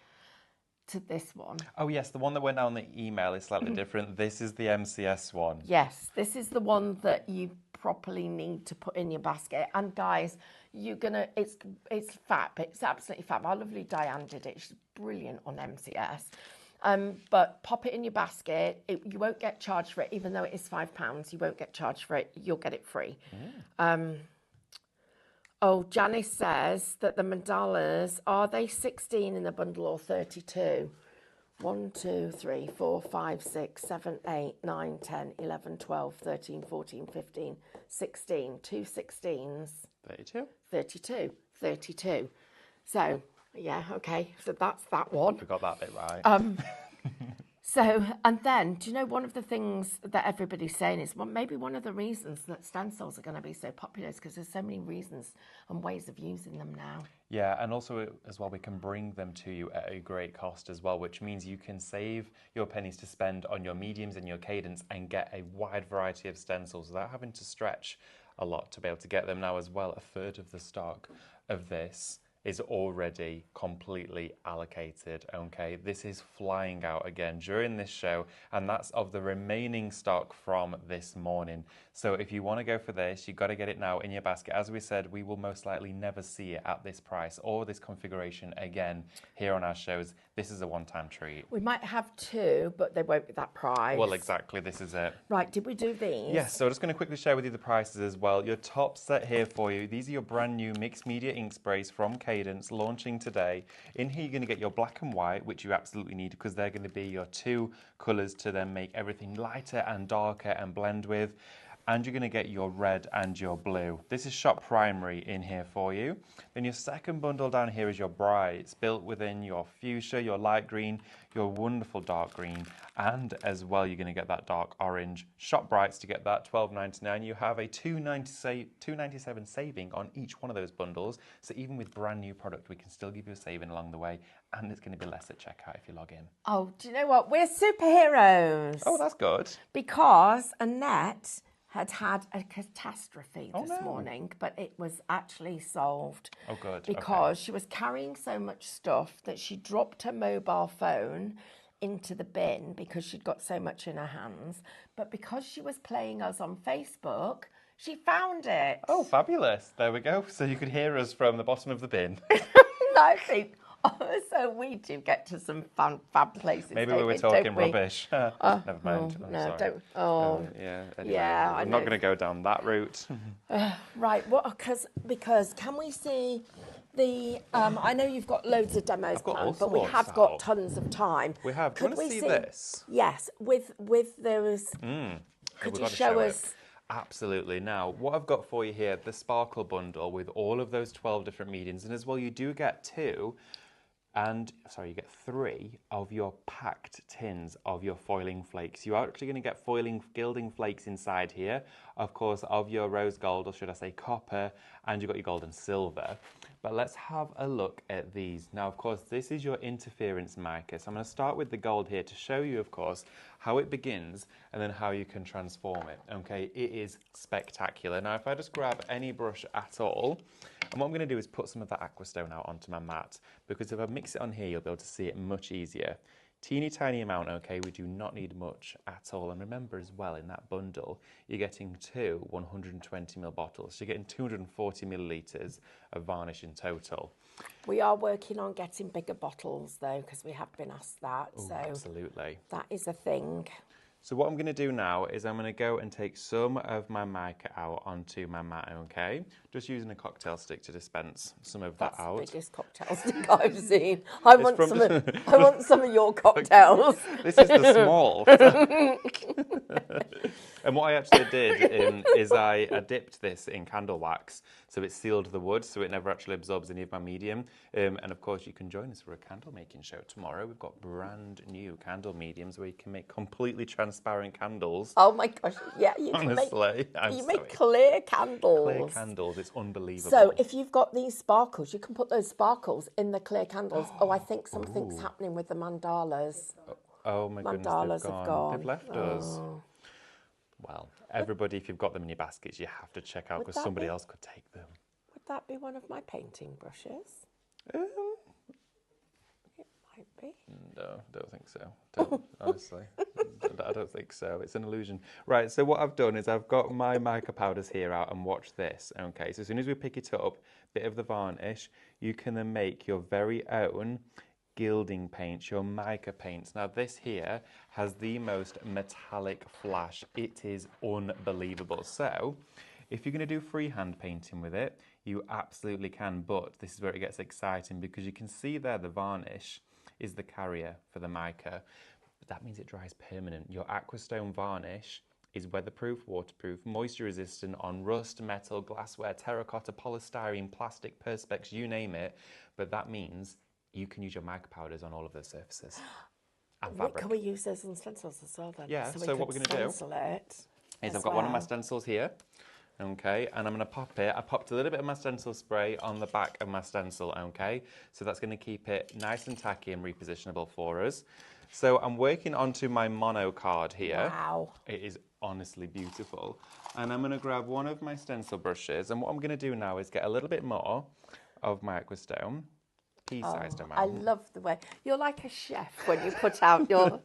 to this one. Oh, yes, the one that went down the email is slightly different. This is the MCS one. Yes, this is the one that you properly need to put in your basket. And guys, it's fab. It's absolutely fab. Our lovely Diane did it. She's brilliant on MCS. But pop it in your basket. You won't get charged for it, even though it is £5. You won't get charged for it. You'll get it free. Janice says that the mandalas, are they 16 in the bundle or 32? 1, 2, 3, 4, 5, 6, 7, 8, 9, 10, 11, 12, 13, 14, 15, 16. 2 16s. 32? 32. So, yeah, okay. So that's that one. We got that bit right. So, and then, do you know, one of the things that everybody's saying is, well, maybe one of the reasons that stencils are going to be so popular is because there's so many reasons and ways of using them now. Yeah, and also as well, we can bring them to you at a great cost as well, which means you can save your pennies to spend on your mediums and your cadence and get a wide variety of stencils without having to stretch a lot to be able to get them. Now as well, a third of the stock of this is already completely allocated, okay? This is flying out again during this show, and that's of the remaining stock from this morning. So if you want to go for this, you've got to get it now in your basket. As we said, we will most likely never see it at this price or this configuration again here on our shows. This is a one-time treat. We might have 2, but they won't be that price. Well, exactly, this is it. Right, did we do these? Yes, so I'm just going to quickly share with you the prices as well. Your top set here for you, these are your brand new mixed media ink sprays from Cadence, launching today. In here, you're going to get your black and white, which you absolutely need because they're going to be your 2 colours to then make everything lighter and darker and blend with. And you're going to get your red and your blue. This is shop primary in here for you. Then your second bundle down here is your bright. It's built within your fuchsia, your light green, your wonderful dark green, and as well you're going to get that dark orange. Shop brights to get that $12.99. You have a $2.97 saving on each one of those bundles. So even with brand new product, we can still give you a saving along the way, and it's going to be less at checkout if you log in. Oh, do you know what? We're superheroes. Oh, that's good. Because Annette had a catastrophe this morning, but it was actually solved. Oh, good. Because she was carrying so much stuff that she dropped her mobile phone into the bin because she'd got so much in her hands. But because she was playing us on Facebook, she found it. Oh, fabulous. There we go. So you could hear us from the bottom of the bin. I think, So we do get to some fab places. Maybe we were David, don't talking we? rubbish. Never mind. I'm No, sorry. don't. Oh, Yeah. Anyway, yeah, I I'm not know. going to go down that route. Right. Well, because can we see the? I know you've got loads of demos I've got planned, all but we sorts have got out. tons of time. We have. Do you Could want to we see this? Yes, with those. Could We've you got to show it. us? Absolutely. Now, what I've got for you here, the Sparkle Bundle with all of those 12 different mediums, and as well, you do get you get 3 of your packed tins of your foiling flakes. You are actually going to get foiling gilding flakes inside here, of course, of your rose gold, or should I say copper, and you've got your gold and silver. But let's have a look at these. Now, of course, this is your interference mica. So I'm going to start with the gold here to show you, of course, how it begins and then how you can transform it. Okay, it is spectacular. Now, if I just grab any brush at all, and what I'm going to do is put some of that Aqua Stone out onto my mat, because if I mix it on here, you'll be able to see it much easier. Teeny tiny amount, okay, we do not need much at all. And remember as well, in that bundle, you're getting 2 120ml bottles. So you're getting 240 millilitres of varnish in total. We are working on getting bigger bottles though, because we have been asked that. Ooh, so absolutely. that is a thing. So what I'm going to do now is I'm going to go and take some of my mica out onto my mat, okay? Just using a cocktail stick to dispense some of that out. That's the biggest cocktail stick I've seen. I want some of your cocktails. This is the small. And what I actually did is I dipped this in candle wax, so it sealed the wood, so it never actually absorbs any of my medium. And of course, you can join us for a candle making show tomorrow. We've got brand new candle mediums where you can make completely transparent candles. Oh my gosh, yeah, you Honestly, can make clear candles. Clear candles, it's unbelievable. So if you've got these sparkles, you can put those sparkles in the clear candles. Oh, I think something's happening with the mandalas. Oh my goodness, Mandalas they've have gone. gone. They've left us. Well, everybody, if you've got them in your baskets, you have to check out, because somebody else could take them. Would that be one of my painting brushes? It might be. No, don't think so. Honestly, I don't think so. It's an illusion. Right, so what I've done is I've got my mica powders here out, and watch this. Okay, so as soon as we pick it up, bit of the varnish, you can then make your very own gilding paints, your mica paints. Now this here has the most metallic flash. It is unbelievable. So if you're going to do freehand painting with it, you absolutely can, but this is where it gets exciting, because you can see there the varnish is the carrier for the mica, but that means it dries permanent. Your Aqua Stone varnish is weatherproof, waterproof, moisture resistant on rust, metal, glassware, terracotta, polystyrene, plastic, perspex, you name it, but that means you can use your mica powders on all of those surfaces and fabric. Can we use those on stencils as well then? Yeah, so what we're going to do is I've got one of my stencils here, okay, and I'm going to pop it. I popped a little bit of my stencil spray on the back of my stencil, okay, so that's going to keep it nice and tacky and repositionable for us. So I'm working onto my mono card here. Wow. It is honestly beautiful. And I'm going to grab one of my stencil brushes, and what I'm going to do now is get a little bit more of my Aqua Stone. Pea-sized amount. I love the way you're like a chef when you put out your.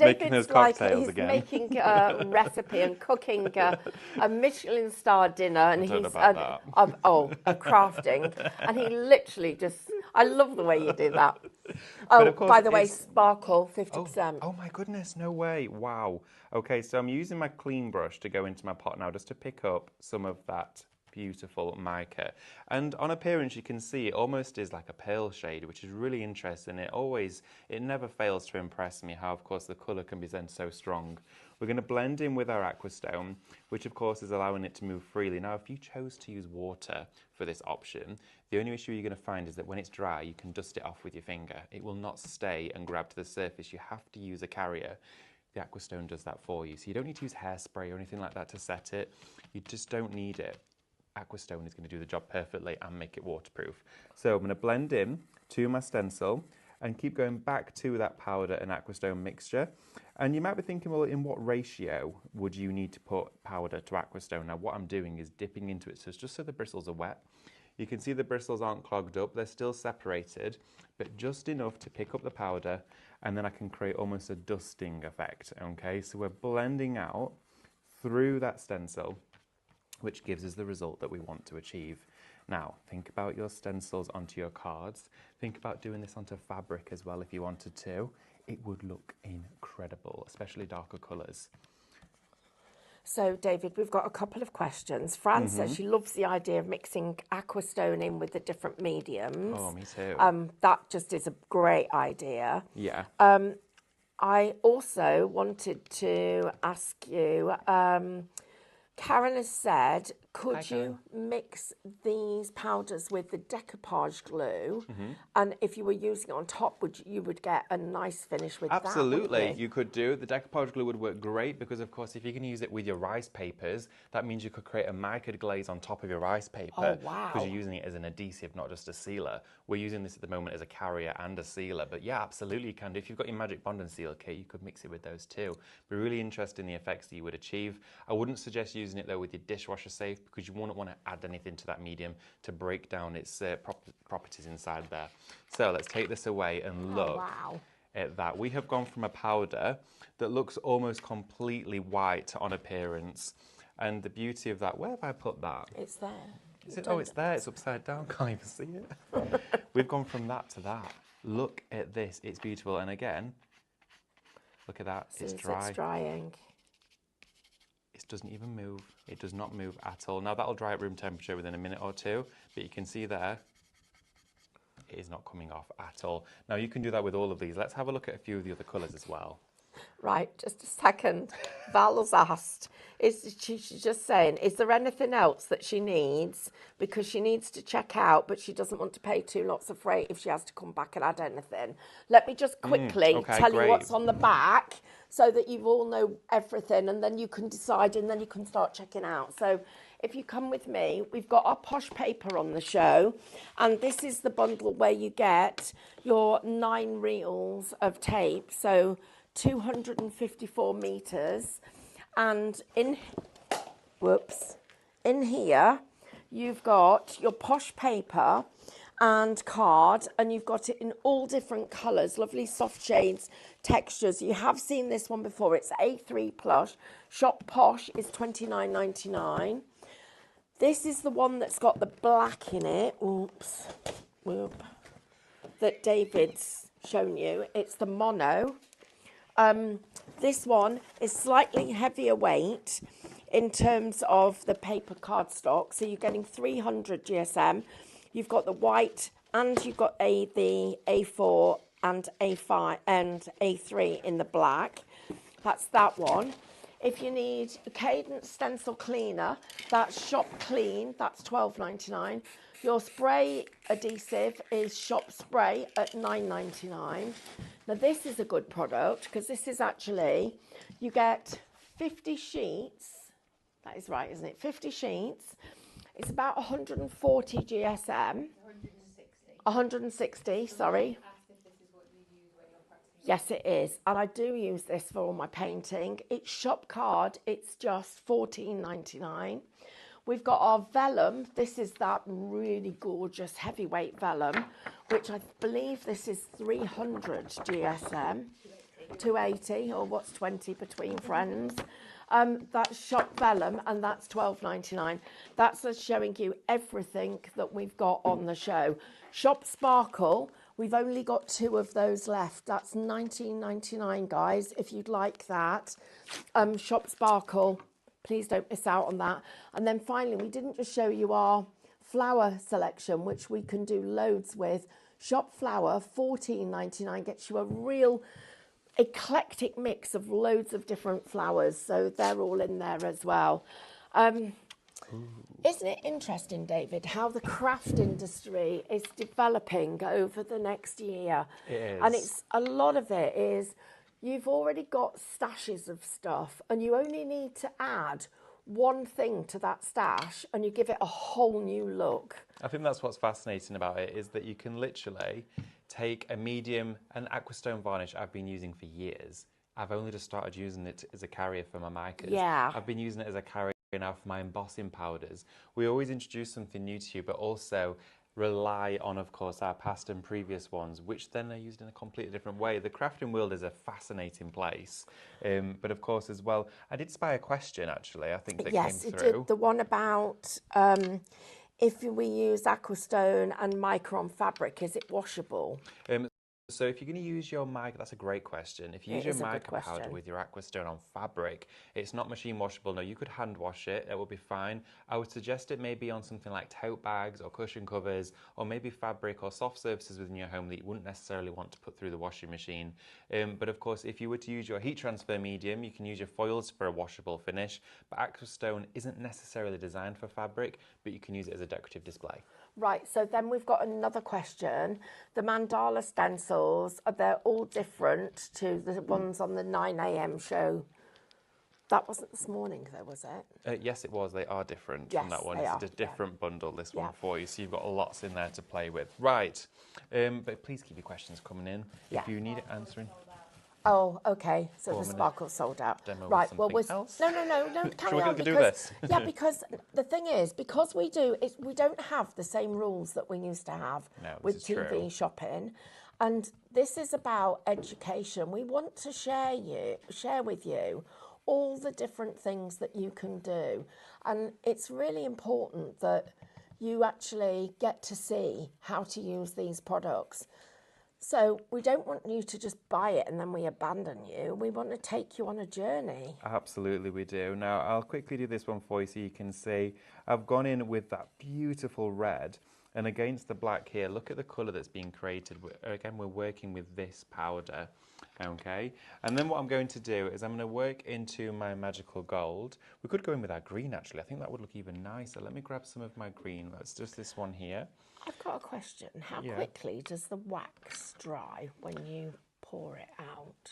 Making those cocktails he's again. making a recipe and cooking a Michelin star dinner, and he's crafting, and he literally just. I love the way you do that. Oh, by the way, sparkle 50%. Oh my goodness, no way! Wow. Okay, so I'm using my clean brush to go into my pot now, just to pick up some of that beautiful mica, and on appearance you can see it almost is like a pale shade, which is really interesting. It never fails to impress me how, of course, the colour can be then so strong. We're going to blend in with our Aqua Stone, which of course is allowing it to move freely. Now if you chose to use water for this option, the only issue you're going to find is that when it's dry you can dust it off with your finger. It will not stay and grab to the surface. You have to use a carrier. The Aqua Stone does that for you, so you don't need to use hairspray or anything like that to set it. You just don't need it. Aqua Stone is going to do the job perfectly and make it waterproof. So I'm going to blend in to my stencil and keep going back to that powder and Aqua Stone mixture. And you might be thinking, well, in what ratio would you need to put powder to Aqua Stone? Now what I'm doing is dipping into it, so it's just so the bristles are wet. You can see the bristles aren't clogged up, they're still separated, but just enough to pick up the powder, and then I can create almost a dusting effect, okay? So we're blending out through that stencil, which gives us the result that we want to achieve. Now, think about your stencils onto your cards. Think about doing this onto fabric as well if you wanted to. It would look incredible, especially darker colours. So, David, we've got a couple of questions. Fran says she loves the idea of mixing aqua stone in with the different mediums. Oh, me too. That just is a great idea. Yeah. I also wanted to ask you, Karen has said, could you mix these powders with the decoupage glue? And if you were using it on top, you would get a nice finish with Absolutely, that, you could do. The decoupage glue would work great because, of course, if you can use it with your rice papers, that means you could create a mica glaze on top of your rice paper. Oh, wow. Because you're using it as an adhesive, not just a sealer. We're using this at the moment as a carrier and a sealer. But yeah, absolutely you can do. If you've got your Magic Bond and Seal kit, you could mix it with those too. Be really interested in the effects that you would achieve. I wouldn't suggest using it though with your dishwasher safe because you wouldn't want to add anything to that medium to break down its properties inside there. So let's take this away and look at that. We have gone from a powder that looks almost completely white on appearance. And the beauty of that, where have I put that? It's there. Is it? Oh, it's there. It's upside down. Can't even see it. We've gone from that to that. Look at this. It's beautiful. And again, look at that. It's dry. It's drying. It doesn't even move. It does not move at all. Now that'll dry at room temperature within a minute or two, but you can see there, it is not coming off at all. Now you can do that with all of these. Let's have a look at a few of the other colours as well. Right, just a second. Val's asked, she's just saying, is there anything else that she needs? Because she needs to check out, but she doesn't want to pay too lots of freight if she has to come back and add anything. Let me just quickly tell you what's on the back so that you all know everything, and then you can decide and then you can start checking out. So if you come with me, we've got our posh paper on the show, and this is the bundle where you get your 9 reels of tape. So 254 meters, and in here you've got your posh paper and card, and you've got it in all different colors, lovely soft shades, textures. You have seen this one before. It's A3 plush. Shop Posh is $29.99. This is the one that's got the black in it. That David's shown you. It's the mono. This one is slightly heavier weight in terms of the paper cardstock. So you're getting 300 GSM. You've got the white, and you've got the A4 and A5 and A3 in the black. That's that one. If you need a Cadence stencil cleaner, that's Shop Clean. That's $12.99. Your spray adhesive is Shop Spray at $9.99. Now this is a good product because this is actually, you get 50 sheets. That is right, isn't it? 50 sheets. It's about 140 GSM. 160, sorry. Yes, it is. And I do use this for all my painting. It's shop card. It's just $14.99. We've got our vellum. This is that really gorgeous heavyweight vellum, which I believe this is 300 GSM. 280, or what's 20 between friends. That's shop vellum, and that's $12.99. That's us showing you everything that we've got on the show. Shop Sparkle, we've only got 2 of those left. That's $19.99, guys, if you'd like that. Shop Sparkle, please don't miss out on that. And then finally, we didn't just show you our flower selection, which we can do loads with. Shop Flower, $14.99, gets you a real eclectic mix of loads of different flowers, so they're all in there as well. Isn't it interesting, David, how the craft industry is developing over the next year? It is. And it's a lot of it is you've already got stashes of stuff, and you only need to add one thing to that stash and you give it a whole new look. I think that's what's fascinating about it, is that you can literally take a medium, an Aquastone varnish I've been using for years. I've only just started using it as a carrier for my micas. Yeah. I've been using it as a carrier now for my embossing powders. We always introduce something new to you, but also rely on, of course, our past and previous ones, which then are used in a completely different way. The crafting world is a fascinating place. But of course, as well, I did spy a question, actually, I think that came through. Yes, it did. The one about... if we use Aquastone and mica on fabric, is it washable? So if you're going to use your mica, that's a great question. If you use your mica powder with your Aquastone on fabric, it's not machine washable. No, you could hand wash it. It will be fine. I would suggest it maybe on something like tote bags or cushion covers, or maybe fabric or soft surfaces within your home that you wouldn't necessarily want to put through the washing machine. But of course, if you were to use your heat transfer medium, you can use your foils for a washable finish. But Aquastone isn't necessarily designed for fabric, but you can use it as a decorative display. Right, so then we've got another question. The mandala stencils, they're all different to the ones on the 9 a.m. show. That wasn't this morning though, was it? Yes, it was. They are different Yes, from that one. they It's are, a different bundle, this one Yeah. for you. So you've got lots in there to play with. Right. But please keep your questions coming in. Yeah. If you need it answering. Oh, okay. So the 4 minute sparkle's sold out. demo with Right. Well, something else. no. Carry we on do because this? yeah, because the thing is, because we don't have the same rules that we used to have No, this with is TV true. shopping, and this is about education. We want to share with you all the different things that you can do, and it's really important that you actually get to see how to use these products. So we don't want you to just buy it and then we abandon you. We want to take you on a journey. Absolutely, we do. Now, I'll quickly do this one for you so you can see. I've gone in with that beautiful red, and against the black here, look at the colour that's being created. Again, we're working with this powder, okay? And then what I'm going to do is I'm going to work into my magical gold. We could go in with our green, actually. I think that would look even nicer. Let me grab some of my green. That's just this one here. I've got a question. How quickly does the wax dry when you pour it out?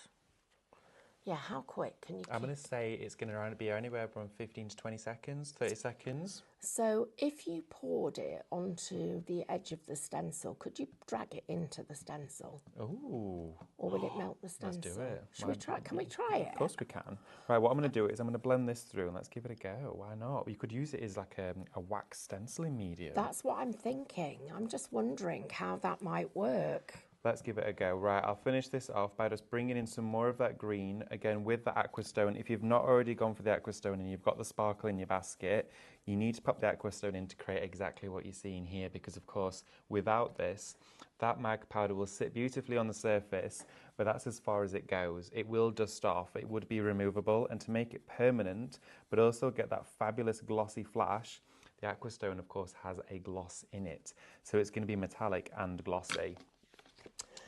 Yeah, how quick can you I'm going to say it's going to be anywhere from 15 to 20 seconds, 30 seconds. So if you poured it onto the edge of the stencil, could you drag it into the stencil? Ooh. Or will it melt the stencil? Let's do it. Should we try? Can we try it? Of course we can. Right, what I'm going to do is I'm going to blend this through and let's give it a go. Why not? You could use it as like a wax stenciling medium. That's what I'm thinking. I'm just wondering how that might work. Let's give it a go. Right, I'll finish this off by just bringing in some more of that green, again with the Aquastone. If you've not already gone for the Aquastone and you've got the sparkle in your basket, you need to pop the Aquastone in to create exactly what you're seeing here, because of course, without this, that mag powder will sit beautifully on the surface, but that's as far as it goes. It will dust off, it would be removable, and to make it permanent, but also get that fabulous glossy flash, the Aquastone, of course, has a gloss in it. So it's going to be metallic and glossy.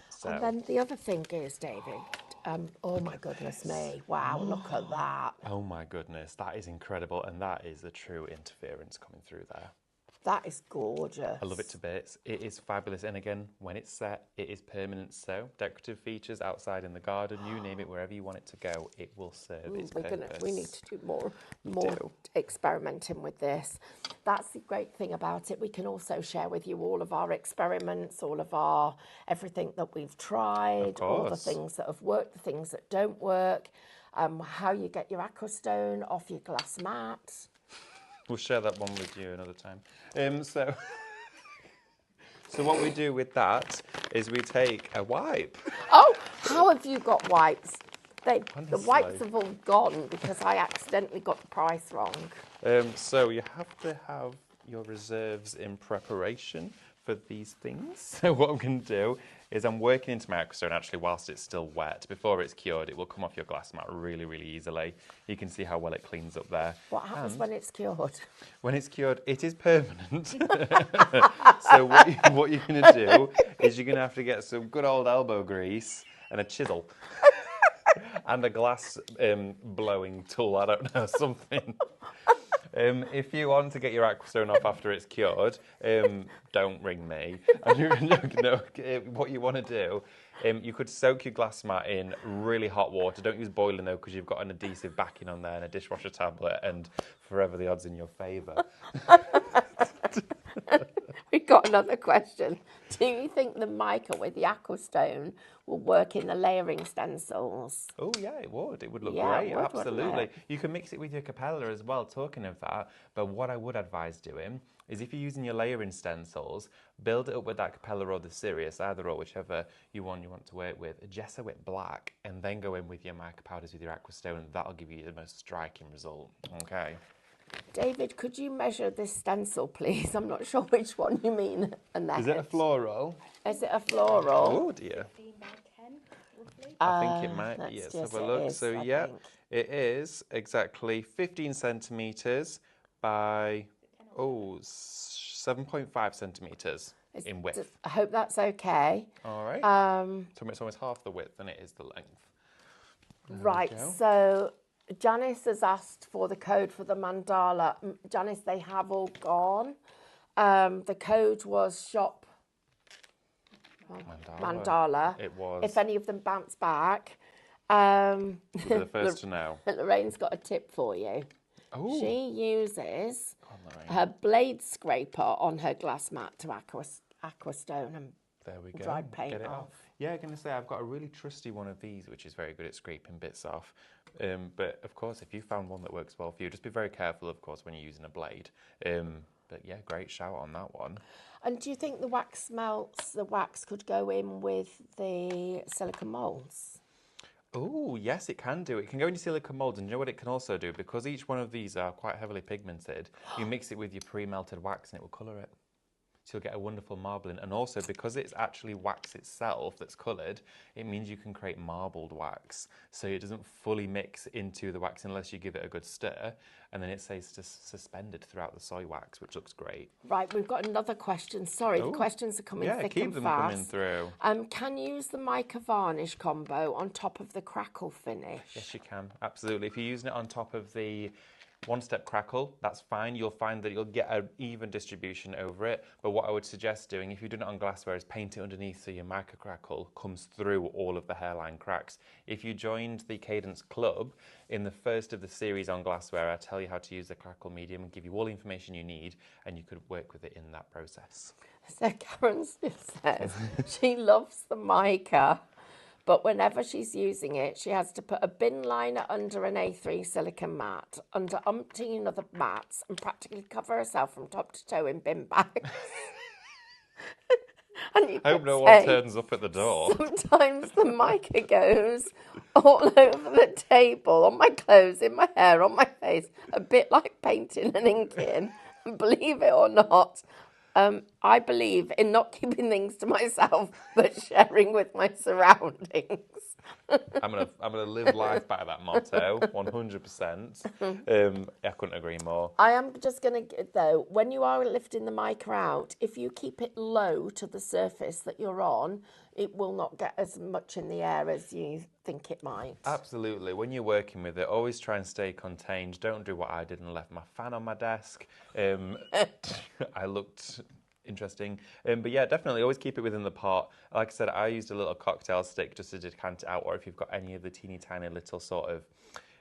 So. And then the other thing is, David, oh my goodness me, wow, look at that. Oh my goodness, that is incredible, and that is the true interference coming through there. That is gorgeous. I love it to bits. It is fabulous, and again, when it's set, it is permanent. So decorative features outside in the garden, you name it, wherever you want it to go, it will serve its purpose. We need to do more experimenting with this. That's the great thing about it. We can also share with you all of our experiments, all of our everything that we've tried, all the things that have worked, the things that don't work, how you get your Aquastone off your glass mat. We'll share that one with you another time. So what we do with that is we take a wipe. Oh, how have you got wipes? The wipes have all gone because I accidentally got the price wrong. So you have to have your reserves in preparation for these things. So what I'm going to do is I'm working into my Aquastone actually whilst it's still wet. Before it's cured, it will come off your glass mat really, really easily. You can see how well it cleans up there. What happens when it's cured? When it's cured, it is permanent. So what you're going to do is you're going to have to get some good old elbow grease and a chisel. And a glass blowing tool, I don't know, something. If you want to get your Aquastone off after it's cured, don't ring me. No, what you want to do, you could soak your glass mat in really hot water. Don't use boiling though, because you've got an adhesive backing on there and a dishwasher tablet, and forever the odds in your favour. We've got another question. Do you think the mica with the Aquastone will work in the layering stencils? Oh yeah, it would. It would look Yeah, great. it would, Absolutely. wouldn't it? You can mix it with your capella as well, talking of that. But what I would advise doing is if you're using your layering stencils, build it up with that capella or the Sirius, either or, whichever you want to work with. Gesso it black and then go in with your mica powders with your Aquastone, and that'll give you the most striking result. Okay. David, could you measure this stencil, please? I'm not sure which one you mean. Is it a floral? Is it a floral? Oh dear. I think it might be. Let's have a look. So yeah, it is exactly 15 centimetres by 7.5 centimetres in width. I hope that's okay. All right. So it's almost half the width than it is the length. Right. So Janice has asked for the code for the mandala. Janice, they have all gone. The code was shop mandala. It was. If any of them bounce back. You'll be the first to know. Lorraine's got a tip for you. Ooh. She uses her blade scraper on her glass mat to aqua stone and there we go. dried paint Get it off. Yeah, I'm going to say I've got a really trusty one of these, which is very good at scraping bits off. But of course, if you found one that works well for you, just be very careful, of course, when you're using a blade. But yeah, great shout on that one. And do you think the wax melts, the wax could go in with the silicone moulds? Oh, yes, it can do. It can go into silicone moulds, and you know what it can also do? Because each one of these are quite heavily pigmented, you mix it with your pre-melted wax and it will colour it. So you'll get a wonderful marbling. And also, because it's actually wax itself that's coloured, it means you can create marbled wax. So it doesn't fully mix into the wax unless you give it a good stir. And then it stays just suspended throughout the soy wax, which looks great. Right, we've got another question. Sorry, the questions are coming thick and fast. Yeah, keep them coming through. Can you use the mica varnish combo on top of the crackle finish? Yes, you can. Absolutely. If you're using it on top of the one-step crackle, that's fine. You'll find that you'll get an even distribution over it. But what I would suggest doing, if you're doing it on glassware, is paint it underneath so your mica crackle comes through all of the hairline cracks. If you joined the Cadence Club, in the first of the series on glassware, I tell you how to use the crackle medium and give you all the information you need, and you could work with it in that process. So Karen says she loves the mica, but whenever she's using it, she has to put a bin liner under an A3 silicone mat, under umpteen other mats, and practically cover herself from top to toe in bin bags. I hope no one turns up at the door. Sometimes the mica goes all over the table, on my clothes, in my hair, on my face, a bit like painting and inking. And believe it or not, I believe in not keeping things to myself, but sharing with my surroundings. I'm gonna live life by that motto, 100%. I couldn't agree more. I am just gonna though, when you are lifting the mica out, if you keep it low to the surface that you're on, it will not get as much in the air as you think it might. Absolutely. When you're working with it, always try and stay contained. Don't do what I did and left my fan on my desk. I looked interesting. But yeah, definitely always keep it within the pot. Like I said, I used a little cocktail stick just to decant it out, or if you've got any of the teeny tiny little sort of,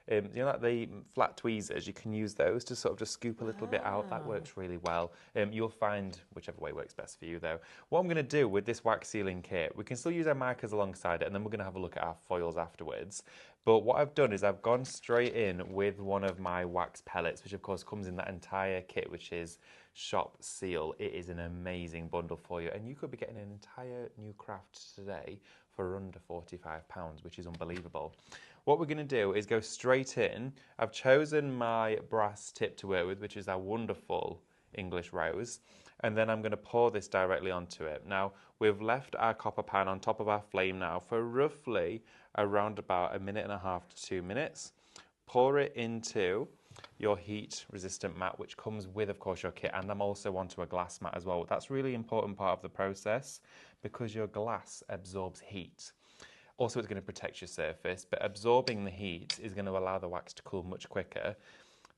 you know, like the flat tweezers, you can use those to sort of just scoop a little bit out. That works really well. You'll find whichever way works best for you though. What I'm going to do with this wax sealing kit, we can still use our micas alongside it, and then we're going to have a look at our foils afterwards. But what I've done is I've gone straight in with one of my wax pellets, which of course comes in that entire kit, which is Shop Seal. It is an amazing bundle for you, and you could be getting an entire new craft today for under £45, which is unbelievable. What we're going to do is go straight in. I've chosen my brass tip to work with, which is our wonderful English rose, and then I'm going to pour this directly onto it. Now, we've left our copper pan on top of our flame now for roughly around about 1.5 to 2 minutes. Pour it into your heat resistant mat, which comes with, of course, your kit, and I'm also onto a glass mat as well. That's a really important part of the process because your glass absorbs heat. Also, it's going to protect your surface, but absorbing the heat is going to allow the wax to cool much quicker.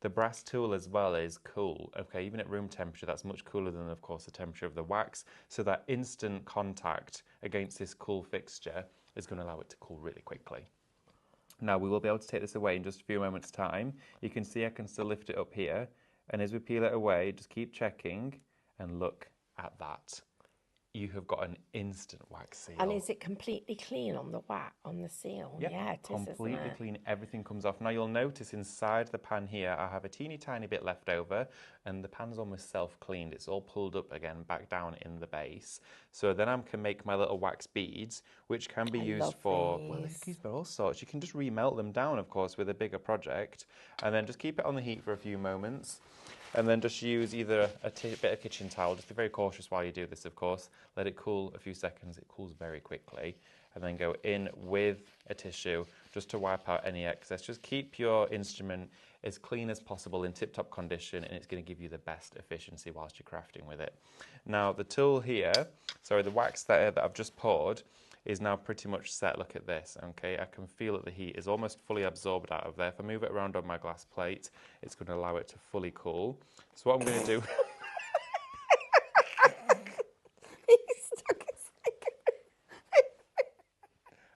The brass tool as well is cool, okay, even at room temperature, that's much cooler than, of course, the temperature of the wax, so that instant contact against this cool fixture is going to allow it to cool really quickly. Now, we will be able to take this away in just a few moments' time. You can see I can still lift it up here, and as we peel it away, just keep checking and look at that. you have got an instant wax seal. And is it completely clean on the seal? Yep, Yeah, it is, completely isn't it? clean. Everything comes off. Now you'll notice inside the pan here, I have a teeny tiny bit left over, and the pan's almost self-cleaned. It's all pulled up again, back down in the base. So then I can make my little wax beads, which can be used for, well, they can be used for all sorts. You can just remelt them down, of course, with a bigger project, and then just keep it on the heat for a few moments. And then just use either a bit of kitchen towel, just be very cautious while you do this, of course. Let it cool a few seconds, it cools very quickly. And then go in with a tissue just to wipe out any excess. Just keep your instrument as clean as possible in tip-top condition, and it's going to give you the best efficiency whilst you're crafting with it. Now the tool here, the wax that I've just poured, is now pretty much set. Look at this, okay? I can feel that the heat is almost fully absorbed out of there. If I move it around on my glass plate, it's going to allow it to fully cool. So what I'm going to do... He stuck his finger.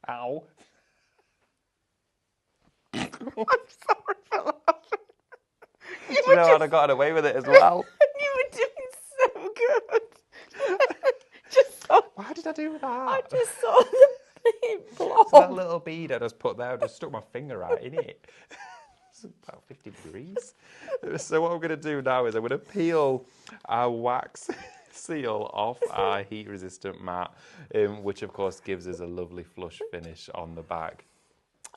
Ow! I'm sorry for laughing. Do you know how I got away with it as well? You were doing so good. Why did I do that? I just saw the big blob. So that little bead I just put there, I just stuck my finger right in it. It's about 50 degrees. So what I'm going to do now is I'm going to peel our wax seal off our heat-resistant mat, which of course gives us a lovely flush finish on the back.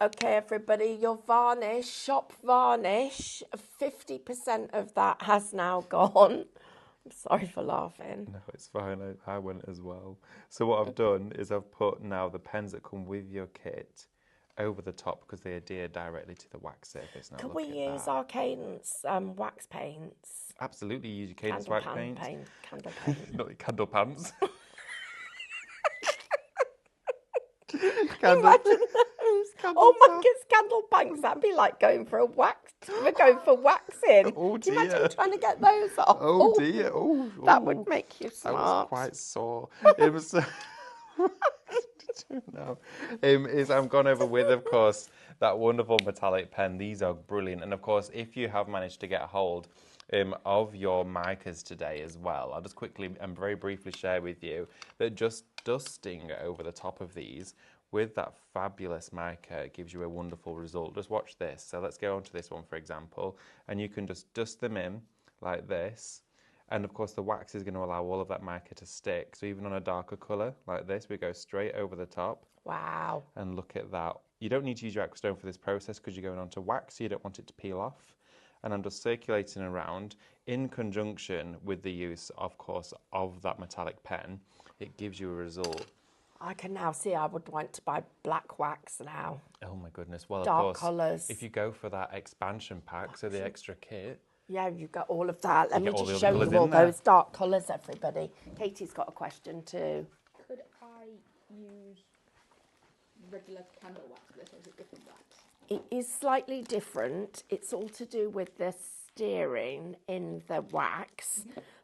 Okay, everybody, your varnish, shop varnish, 50% of that has now gone. I'm sorry for laughing. No, it's fine. I went as well. So what I've done is I've put now the pens that come with your kit over the top because they adhere directly to the wax surface. Now, Could we use our Cadence wax paints? Absolutely, use your Cadence wax paint. Candle paint. Not your candle pants. Imagine those. Oh my goodness, candle banks. That'd be like going for waxing. Oh Can you dear. imagine trying to get those off? Oh dear. Oh, that would make you smart. That was quite sore. It was. No, I've gone over with, of course, that wonderful metallic pen. These are brilliant, and of course, if you have managed to get a hold of your micas today as well, I'll just quickly and very briefly share with you that just dusting over the top of these with that fabulous mica gives you a wonderful result. Just watch this. So let's go on to this one, for example, and you can just dust them in like this. And of course the wax is going to allow all of that mica to stick. So even on a darker colour like this, we go straight over the top. Wow. And look at that. You don't need to use your Aqua for this process because you're going on to wax, so you don't want it to peel off. And I'm just circulating around in conjunction with the use, of course, of that metallic pen. It gives you a result. I can now see I would want to buy black wax now. Oh my goodness. Well, dark of course, colours. if you go for that expansion pack, so the extra kit. Yeah, you've got all of that. Let me all just the show colours you all in there. those dark colours, everybody. Katie's got a question too. Could I use regular candle wax for this, or is it different wax? It is slightly different. It's all to do with the steering in the wax,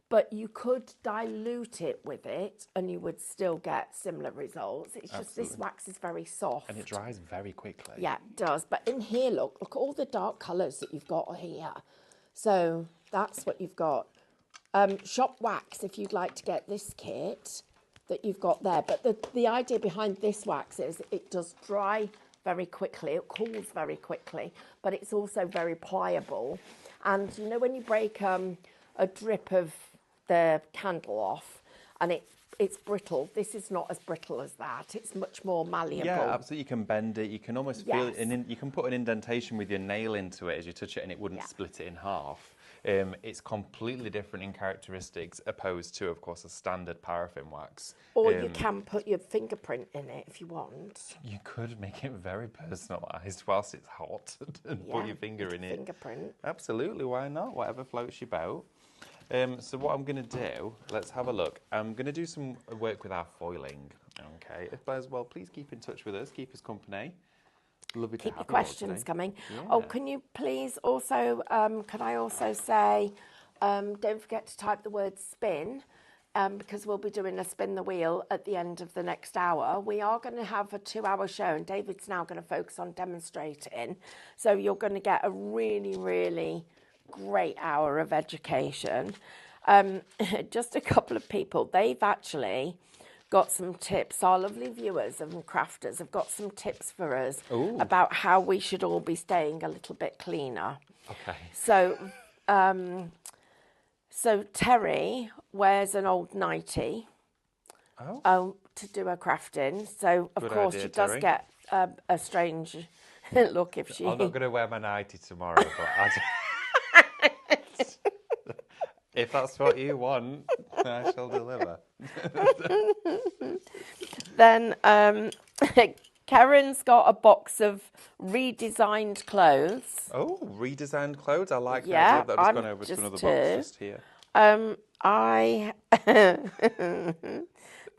but you could dilute it with it and you would still get similar results. It's just this wax is very soft. And it dries very quickly. Yeah, it does. But in here, look at all the dark colours that you've got here. So that's what you've got. Shop wax if you'd like to get this kit that you've got there. But the idea behind this wax is it does dry very quickly. It cools very quickly, but it's also very pliable. And you know when you break a drip of the candle off and it's brittle, this is not as brittle as that. It's much more malleable. Yeah, absolutely. You can bend it. You can almost feel it. And you can put an indentation with your nail into it as you touch it and it wouldn't split it in half. It's completely different in characteristics opposed to, of course, a standard paraffin wax. Or you can put your fingerprint in it if you want. You could make it very personalised whilst it's hot and put your finger in it. Fingerprint. Absolutely, why not? Whatever floats your boat. So what I'm going to do, let's have a look. I'm going to do some work with our foiling. Okay, if as well, please keep in touch with us, keep us company. Lovely to Keep have your you all questions today. coming. Yeah. Oh, can you please also, can I also say, don't forget to type the word spin, because we'll be doing a spin the wheel at the end of the next hour. We are going to have a 2-hour show, and David's now going to focus on demonstrating. So you're going to get a really, really great hour of education. Just a couple of people. They've actually got some tips. Our lovely viewers and crafters have got some tips for us about how we should all be staying a little bit cleaner. Okay. So, Terry wears an old nightie to do her crafting. So, of course, she does get a strange look if she... I'm not going to wear my nightie tomorrow, but if that's what you want, I shall deliver. Then Karen's got a box of redesigned clothes. Oh, redesigned clothes. I like Yeah, that. I've just gone over to another box just here.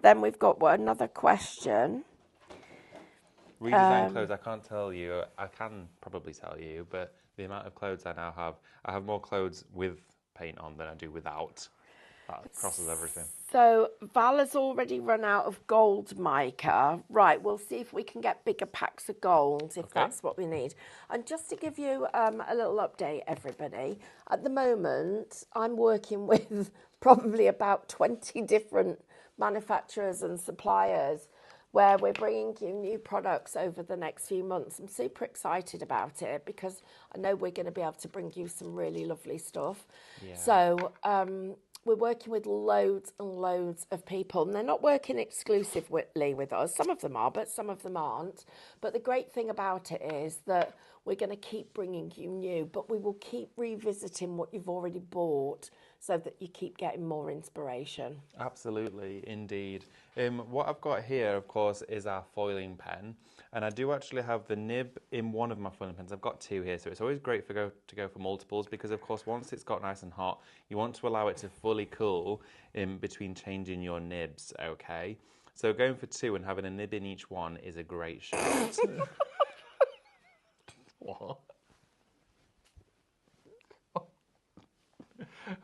Then we've got another question. Redesigned clothes, I can't tell you. I can probably tell you, but the amount of clothes I now have, I have more clothes with paint on than I do without. That crosses everything. So Val has already run out of gold mica. Right, we'll see if we can get bigger packs of gold if that's what we need. And just to give you a little update, everybody, at the moment I'm working with probably about 20 different manufacturers and suppliers where we're bringing you new products over the next few months. I'm super excited about it because I know we're going to be able to bring you some really lovely stuff. Yeah. So we're working with loads and loads of people, and they're not working exclusively with us. Some of them are, but some of them aren't. But the great thing about it is that we're going to keep bringing you new, but we will keep revisiting what you've already bought so that you keep getting more inspiration. Absolutely, indeed. What I've got here, of course, is our foiling pen. And I do actually have the nib in one of my foiling pens. I've got two here, so it's always great to go for multiples because, of course, once it's got nice and hot, you want to allow it to fully cool in between changing your nibs, okay? So going for two and having a nib in each one is a great shot. What?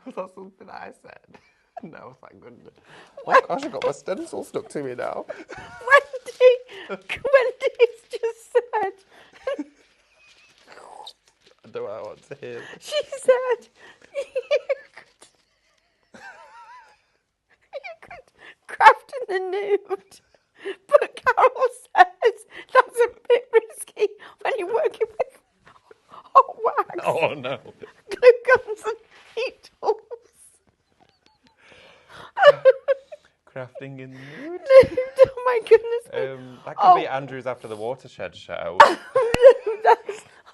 Was that something I said? No, thank goodness. Oh gosh, I got my stencil stuck to me now. Wendy's just said. I don't know what I want to hear. She said you could craft in the nude, but Carol says that's a bit risky when you're working with hot wax. Oh no. Glue guns and needles. Crafting in the nude. Oh my goodness. That could be Andrew's After the Watershed show.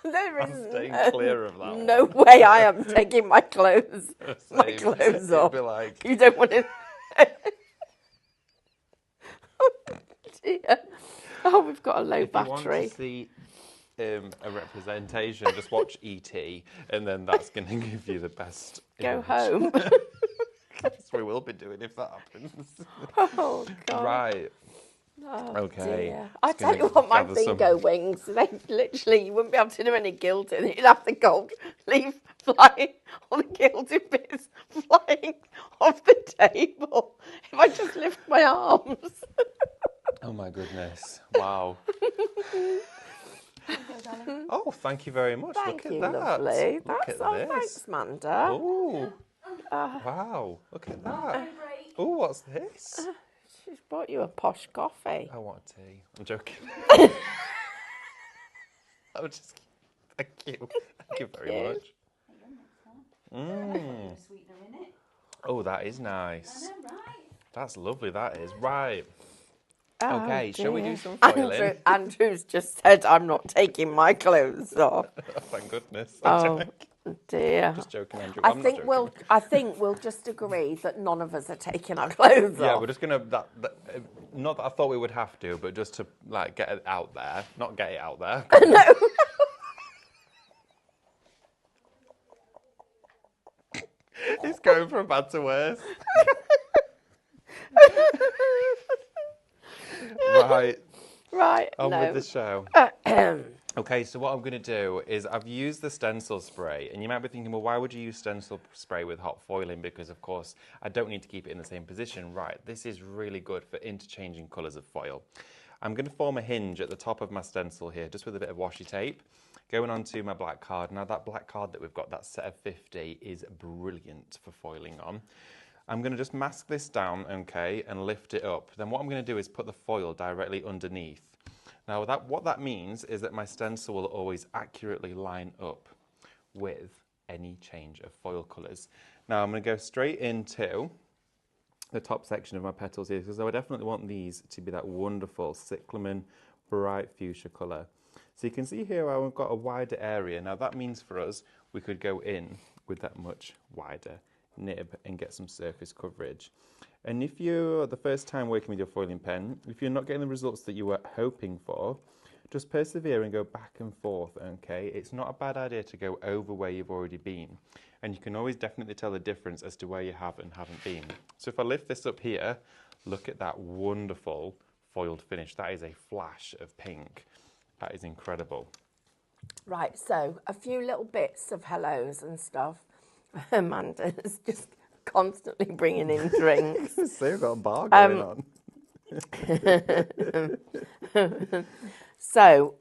I'm staying clear of that No one. way I am taking my clothes off. Be like... You don't want to... Oh dear. Oh, we've got a low battery. If you want to see a representation, just watch E.T. and then that's going to give you the best Go image. home. That's what we will be doing if that happens. Oh, God. Right. Oh, okay. Dear. I tell you what, my bingo wings, they literally, you wouldn't be able to do any gilding. You'd have the gold leaf flying, or the gilded bits flying off the table if I just lift my arms. Oh, my goodness. Wow. Oh, thank you very much. Thank Look you, at that. lovely. Look That's at this. Thanks, Manda. Oh. Wow. Look at that. Oh, what's this? She's brought you a posh coffee. I want a tea. I'm joking. I'm just Thank you. Thank you very much. Mm. Oh, that is nice. I know, right? That's lovely, that is. Right. Oh, okay, shall we dear. do some foiling? Andrew's just said I'm not taking my clothes off. Thank goodness. Oh dear. Just joking, Andrew. I I'm think not joking. we'll just agree that none of us are taking our clothes off. Yeah, we're just gonna. Not that I thought we would have to, but just to like get it out there, not get it out there. No. It's going from bad to worse. Right. On with the show. Okay, so what I'm going to do is I've used the stencil spray, and you might be thinking, well, why would you use stencil spray with hot foiling? Because, of course, I don't need to keep it in the same position. Right, this is really good for interchanging colours of foil. I'm going to form a hinge at the top of my stencil here, just with a bit of washi tape. Going on to my black card. Now that black card that we've got, that set of 50, is brilliant for foiling on. I'm going to just mask this down, okay, and lift it up. Then what I'm going to do is put the foil directly underneath. Now what that means is that my stencil will always accurately line up with any change of foil colours. Now I'm going to go straight into the top section of my petals here, because I definitely want these to be that wonderful cyclamen bright fuchsia colour. So you can see here how I've got a wider area. Now that means for us, we could go in with that much wider nib and get some surface coverage. And if you're the first time working with your foiling pen, if you're not getting the results that you were hoping for, just persevere and go back and forth, okay? It's not a bad idea to go over where you've already been. And you can always definitely tell the difference as to where you have and haven't been. So if I lift this up here, look at that wonderful foiled finish. That is a flash of pink. That is incredible. Right, so a few little bits of hellos and stuff. Amanda's just constantly bringing in drinks. So you've got a bar going on. So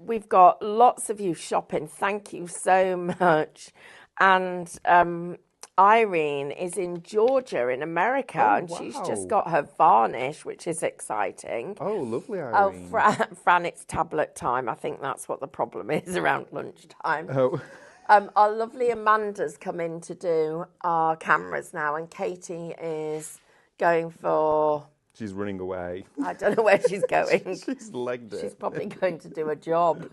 we've got lots of you shopping. Thank you so much. And Irene is in Georgia in America, and she's just got her varnish, which is exciting. Oh, lovely, Irene. Oh, Fran, it's tablet time. I think that's what the problem is around lunchtime. Oh. Our lovely Amanda's come in to do our cameras now, and Katie is going for... She's running away. I don't know where she's going. She's legged it. She's probably going to do a job.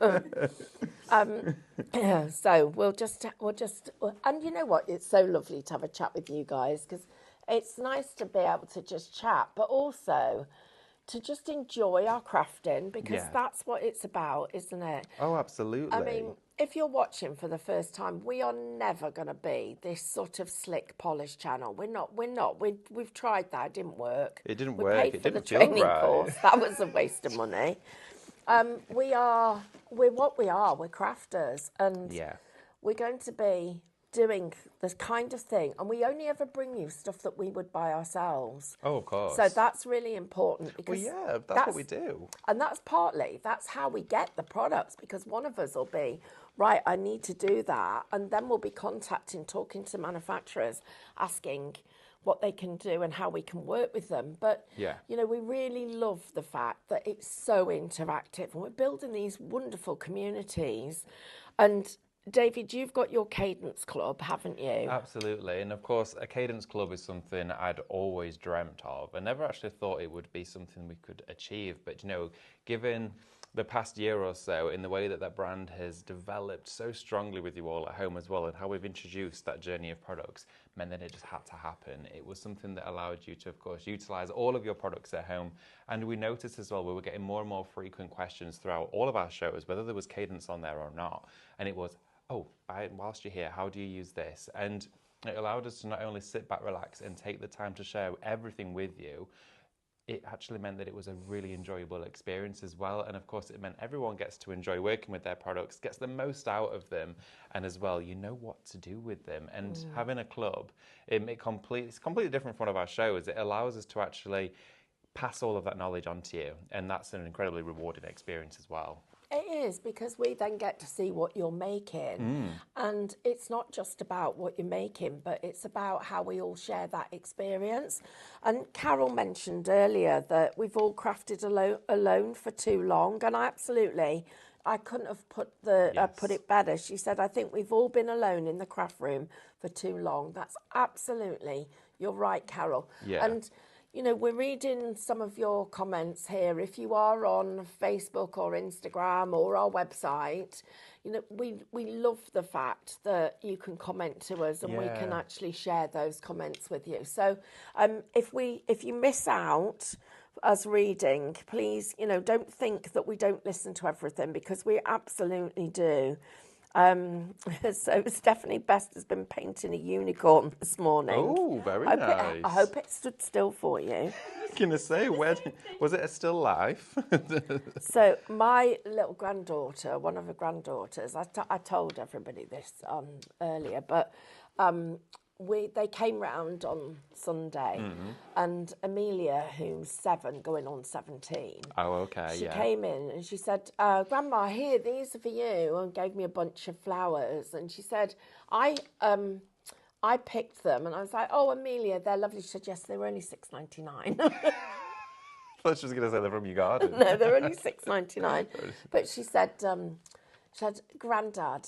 So we'll just, and you know what? It's so lovely to have a chat with you guys, because it's nice to be able to just chat, but also to just enjoy our crafting, because that's what it's about, isn't it? Oh, absolutely. I mean, if you're watching for the first time, we are never going to be this sort of slick, polished channel. We're not. We've tried that. It didn't work. It didn't we work. Paid it for didn't the feel training right. course. That was a waste of money. We're what we are. We're crafters, and we're going to be doing this kind of thing, and we only ever bring you stuff that we would buy ourselves. Oh, of course. So that's really important, because that's what we do. And that's how we get the products, because one of us will be, right, I need to do that, and then we'll be talking to manufacturers, asking what they can do and how we can work with them. But, you know, we really love the fact that it's so interactive, and we're building these wonderful communities. And David, you've got your Cadence Club, haven't you? Absolutely. And of course, a Cadence Club is something I'd always dreamt of. I never actually thought it would be something we could achieve. But, you know, given the past year or so, in the way that that brand has developed so strongly with you all at home as well, and how we've introduced that journey of products, meant that it just had to happen. It was something that allowed you to, of course, utilize all of your products at home. And we noticed as well, we were getting more and more frequent questions throughout all of our shows, whether there was Cadence on there or not. And it was, oh, whilst you're here, how do you use this? And it allowed us to not only sit back, relax, and take the time to share everything with you, it actually meant that it was a really enjoyable experience as well. And of course, it meant everyone gets to enjoy working with their products, gets the most out of them, and as well, you know what to do with them. And having a club, it's completely different from one of our shows. It allows us to actually pass all of that knowledge on to you, and that's an incredibly rewarding experience as well. It is, because we then get to see what you're making. And it's not just about what you're making, but it's about how we all share that experience. And Carol mentioned earlier that we've all crafted alone for too long. And I couldn't have put it better. She said, I think we've all been alone in the craft room for too long. That's absolutely, you're right, Carol. Yeah. And you know, we're reading some of your comments here. If you are on Facebook or Instagram or our website, you know, we love the fact that you can comment to us, and we can actually share those comments with you. So if you miss out us reading, please, you know, don't think that we don't listen to everything, because we absolutely do. So Stephanie Best has been painting a unicorn this morning. Oh, very nice. I hope it stood still for you. I was going to say, was it a still life? So my little granddaughter, one of her granddaughters, I told everybody this earlier, but they came round on Sunday, and Amelia, who's 7, going on 17. Oh, okay, She yeah. came in and she said, "Grandma, here, these are for you," and gave me a bunch of flowers. And she said, I picked them, and I was like, "Oh, Amelia, they're lovely." She said, "Yes, they were only $6.99." I was just going to say they're from your garden. No, they're only $6.99. But she said, "Grandad,"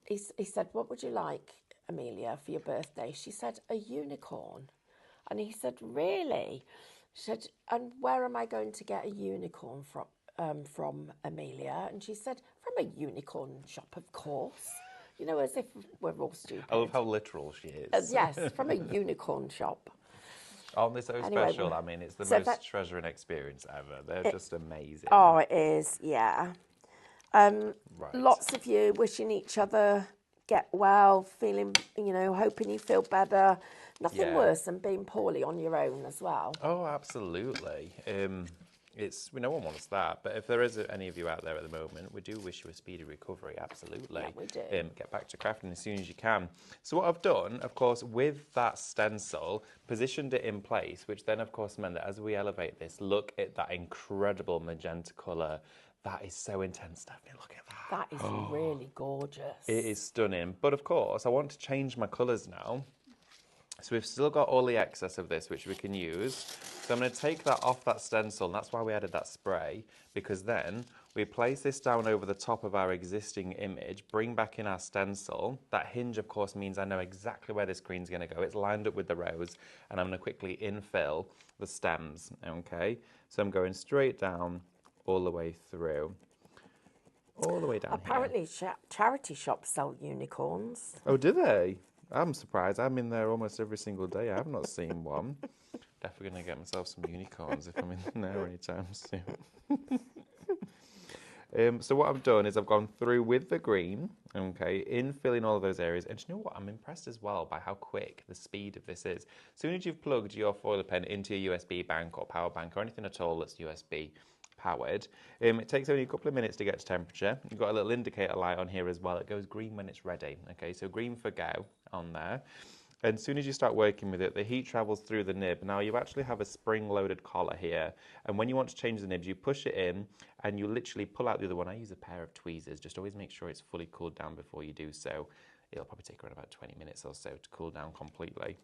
he said, "What would you like, Amelia, for your birthday?" She said, "A unicorn." And he said, "Really?" She said, "And where am I going to get a unicorn from Amelia?" And she said, "From a unicorn shop, of course." You know, as if we're all stupid. I love how literal she is. Yes, from a unicorn shop. Aren't they so Anyway, special? I mean, it's the so most treasuring experience ever. They're just amazing. Oh, it is, yeah. Right. Lots of you wishing each other get well, feeling, hoping you feel better. Nothing worse than being poorly on your own as well. Oh, absolutely. No one wants that, but if there is any of you out there at the moment, we do wish you a speedy recovery, absolutely. Yeah, we do. Get back to crafting as soon as you can. So what I've done, of course, with that stencil, positioned it in place, which then, of course, meant that as we elevate this, look at that incredible magenta colour. That is so intense, Stephanie, look at that. That is really gorgeous. It is stunning. But, of course, I want to change my colours now. So we've still got all the excess of this, which we can use. So I'm going to take that off that stencil, and that's why we added that spray, because then we place this down over the top of our existing image, bring back in our stencil. That hinge, of course, means I know exactly where this green's going to go. It's lined up with the rose, and I'm going to quickly infill the stems, okay? So I'm going straight down all the way through. All the way down Apparently, charity shops sell unicorns. Oh, do they? I'm surprised. I'm in there almost every single day. I've not seen one. Definitely going to get myself some unicorns if I'm in there anytime soon. So what I've done is I've gone through with the green, okay, infilling all of those areas. And do you know what? I'm impressed as well by how quick the speed of this is. As soon as you've plugged your foiler pen into your USB bank or power bank or anything at all that's USB powered, it takes only a couple of minutes to get to temperature. You've got a little indicator light on here as well. It goes green when it's ready. Okay, so green for go on there. And as soon as you start working with it, the heat travels through the nib. Now you actually have a spring-loaded collar here, and when you want to change the nibs, you push it in and you literally pull out the other one. I use a pair of tweezers. Just always make sure it's fully cooled down before you do so. It'll probably take around about 20 minutes or so to cool down completely.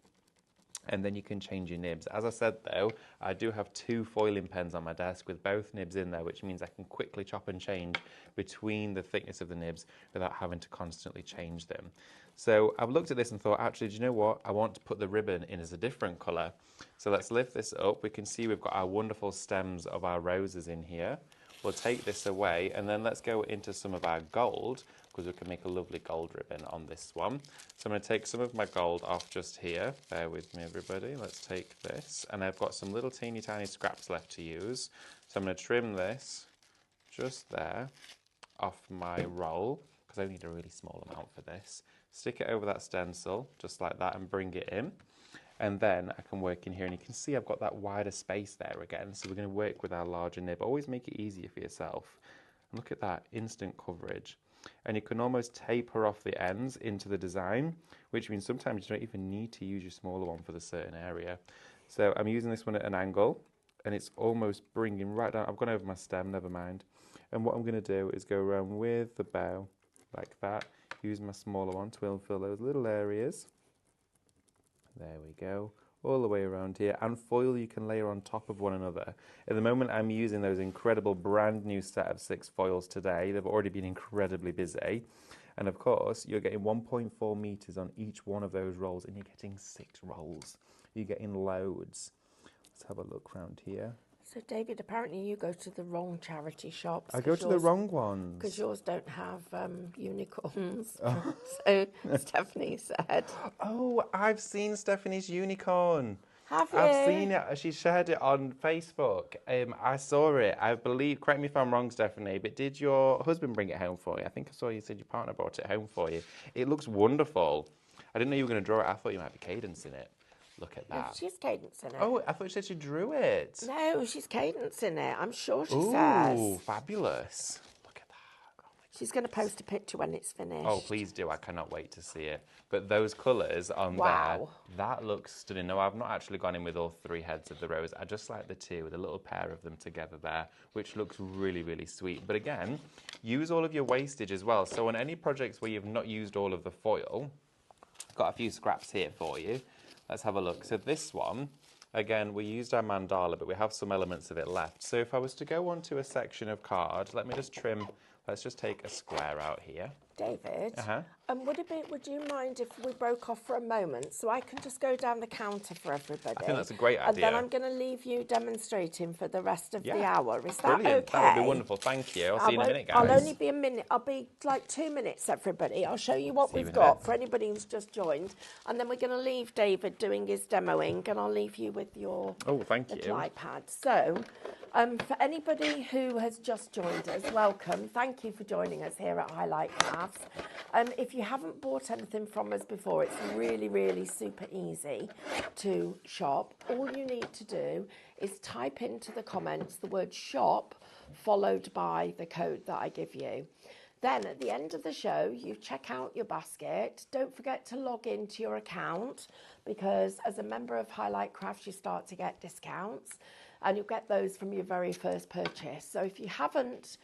And then you can change your nibs. As I said though, I do have 2 foiling pens on my desk with both nibs in there, which means I can quickly chop and change between the thickness of the nibs without having to constantly change them. So I've looked at this and thought, actually, do you know what? I want to put the ribbon in as a different colour. So let's lift this up. We can see we've got our wonderful stems of our roses in here. We'll take this away and then let's go into some of our gold, because we can make a lovely gold ribbon on this one. So I'm going to take some of my gold off just here. Bear with me, everybody. Let's take this. And I've got some little teeny tiny scraps left to use. So I'm going to trim this just there off my roll, because I need a really small amount for this. Stick it over that stencil, just like that, and bring it in. And then I can work in here, and you can see I've got that wider space there again. So we're going to work with our larger nib. Always make it easier for yourself. And look at that, instant coverage. And you can almost taper off the ends into the design, which means sometimes you don't even need to use your smaller one for the certain area. So I'm using this one at an angle, and it's almost bringing right down. I've gone over my stem, never mind. And what I'm going to do is go around with the bow like that. Use my smaller one to fill those little areas. There we go. All the way around here. And foil you can layer on top of one another. At the moment I'm using those incredible brand new set of 6 foils today. They've already been incredibly busy. And of course you're getting 1.4 meters on each one of those rolls, and you're getting 6 rolls. You're getting loads. Let's have a look around here. So, David, apparently you go to the wrong charity shops. I go to the wrong ones. Because yours don't have unicorns. Oh. So, Stephanie said. Oh, I've seen Stephanie's unicorn. Have you? I've seen it. She shared it on Facebook. I saw it. I believe, correct me if I'm wrong, Stephanie, but did your husband bring it home for you? I think I saw you said your partner brought it home for you. It looks wonderful. I didn't know you were going to draw it. I thought you might be Cadence in it. Look at that. No, she's Cadence in it. Oh, I thought you said she drew it. No, she's Cadence in it. I'm sure she Ooh, says. fabulous. Look at that. Oh She's going to post a picture when it's finished. Oh, please do. I cannot wait to see it. But those colours on Wow. there, that looks stunning. No, I've not actually gone in with all 3 heads of the rose. I just like the 2 with a little pair of them together there, which looks really, really sweet. But again, use all of your wastage as well. So on any projects where you've not used all of the foil, I've got a few scraps here for you. Let's have a look. So this one, again, we used our mandala, but we have some elements of it left. So if I was to go onto a section of card, let me just trim. Let's just take a square out here. David, would you mind if we broke off for a moment so I can just go down the counter for everybody? I think that's a great idea. And then I'm going to leave you demonstrating for the rest of the hour. Is that Brilliant. okay? That would be wonderful. Thank you. I'll see you in a minute, guys. I'll only be a minute. I'll be like 2 minutes, everybody. I'll show you what we've got for anybody who's just joined. And then we're going to leave David doing his demoing, and I'll leave you with your little iPad. So, for anybody who has just joined us, welcome. Thank you for joining us here at Highlight Crafts. If you haven't bought anything from us before, it's really, really super easy to shop. All you need to do is type into the comments the word shop followed by the code that I give you. Then at the end of the show, you check out your basket. Don't forget to log into your account, because as a member of Highlight Crafts, you start to get discounts, and you'll get those from your very first purchase. So if you haven't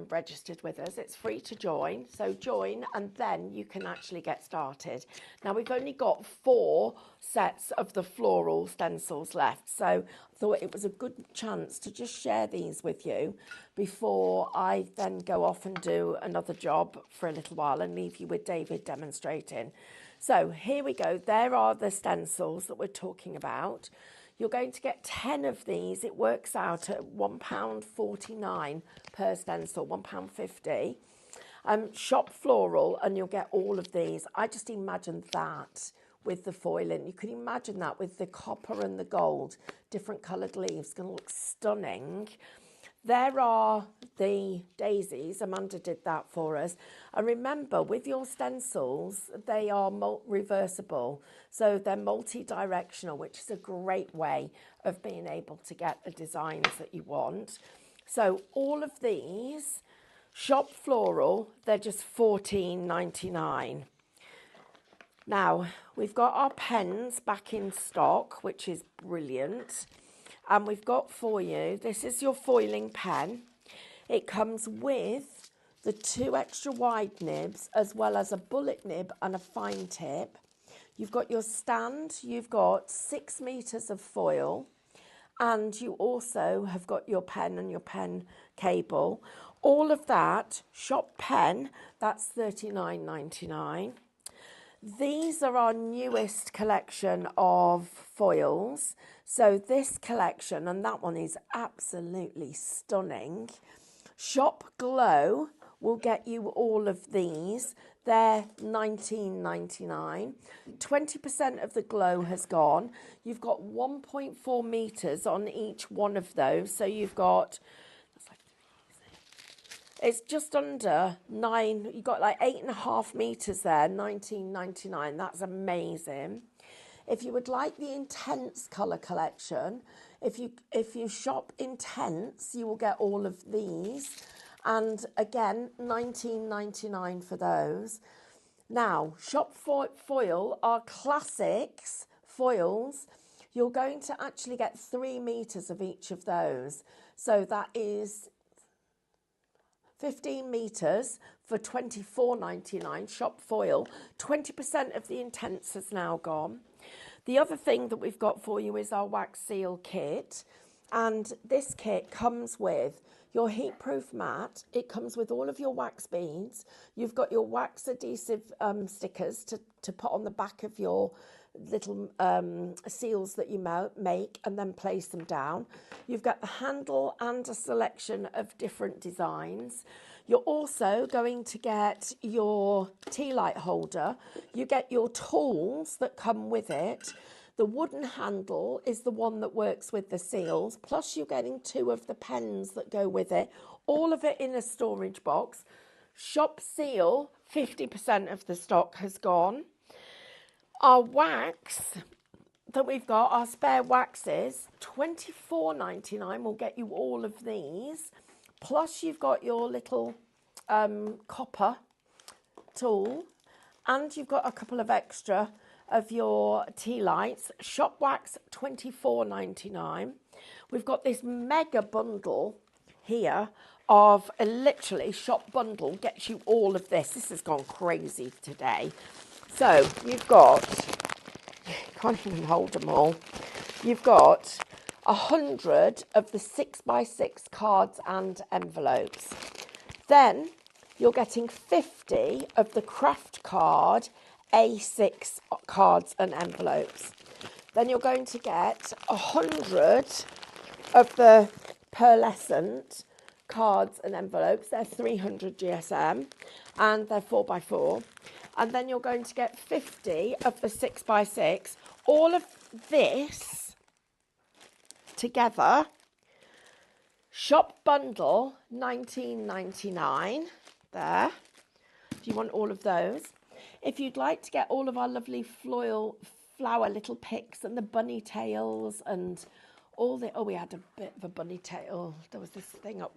registered with us, it's free to join. So join, and then you can actually get started. Now we've only got 4 sets of the floral stencils left, so I thought it was a good chance to just share these with you before I then go off and do another job for a little while and leave you with David demonstrating. So here we go. There are the stencils that we're talking about. You're going to get 10 of these. It works out at £1.49 per stencil, £1.50. Shop floral, and you'll get all of these. I just imagine that with the foiling. You can imagine that with the copper and the gold, different coloured leaves. It's going to look stunning. There are the daisies. Amanda did that for us. And remember, with your stencils, they are reversible. So they're multi-directional, which is a great way of being able to get the designs that you want. So all of these, shop floral, they're just $14.99. Now, we've got our pens back in stock, which is brilliant. And we've got for you, this is your foiling pen. It comes with the 2 extra wide nibs, as well as a bullet nib and a fine tip. You've got your stand, you've got 6 meters of foil, and you also have got your pen and your pen cable. All of that, shop pen, that's $39.99. These are our newest collection of foils. So this collection, and that one is absolutely stunning. Shop Glow will get you all of these. They're $19.99. 20% of the glow has gone. You've got 1.4 meters on each one of those. So you've got, it's just under 9. You've got like 8.5 meters there, $19.99. That's amazing. If you would like the Intense colour collection, if you shop Intense, you will get all of these. And again, $19.99 for those. Now, shop foil, our classics foils, you're going to actually get 3 meters of each of those. So that is 15 meters for $24.99, shop foil. 20% of the Intense has now gone. The other thing that we've got for you is our wax seal kit. And this kit comes with your heat-proof mat. It comes with all of your wax beads. You've got your wax adhesive stickers to put on the back of your little seals that you make and then place them down. You've got the handle and a selection of different designs. You're also going to get your tea light holder. You get your tools that come with it. The wooden handle is the one that works with the seals, plus you're getting 2 of the pens that go with it, all of it in a storage box. Shop Seal, 50% of the stock has gone. Our wax that we've got, our spare waxes, $24.99 will get you all of these. Plus you've got your little copper tool, and you've got a couple of extra of your tea lights. Shop wax, $24.99. We've got this mega bundle here of literally shop bundle gets you all of this. This has gone crazy today. So you've got, you can't even hold them all. You've got 100 of the 6x6 cards and envelopes. Then you're getting 50 of the craft card A6 cards and envelopes. Then you're going to get 100 of the pearlescent cards and envelopes. They're 300 GSM and they're 4x4. And then you're going to get 50 of the 6x6. All of this together, shop bundle, $19.99 there. Do you want all of those? If you'd like to get all of our lovely flower little picks and the bunny tails and all the, oh, we had a bit of a bunny tail. There was this thing up.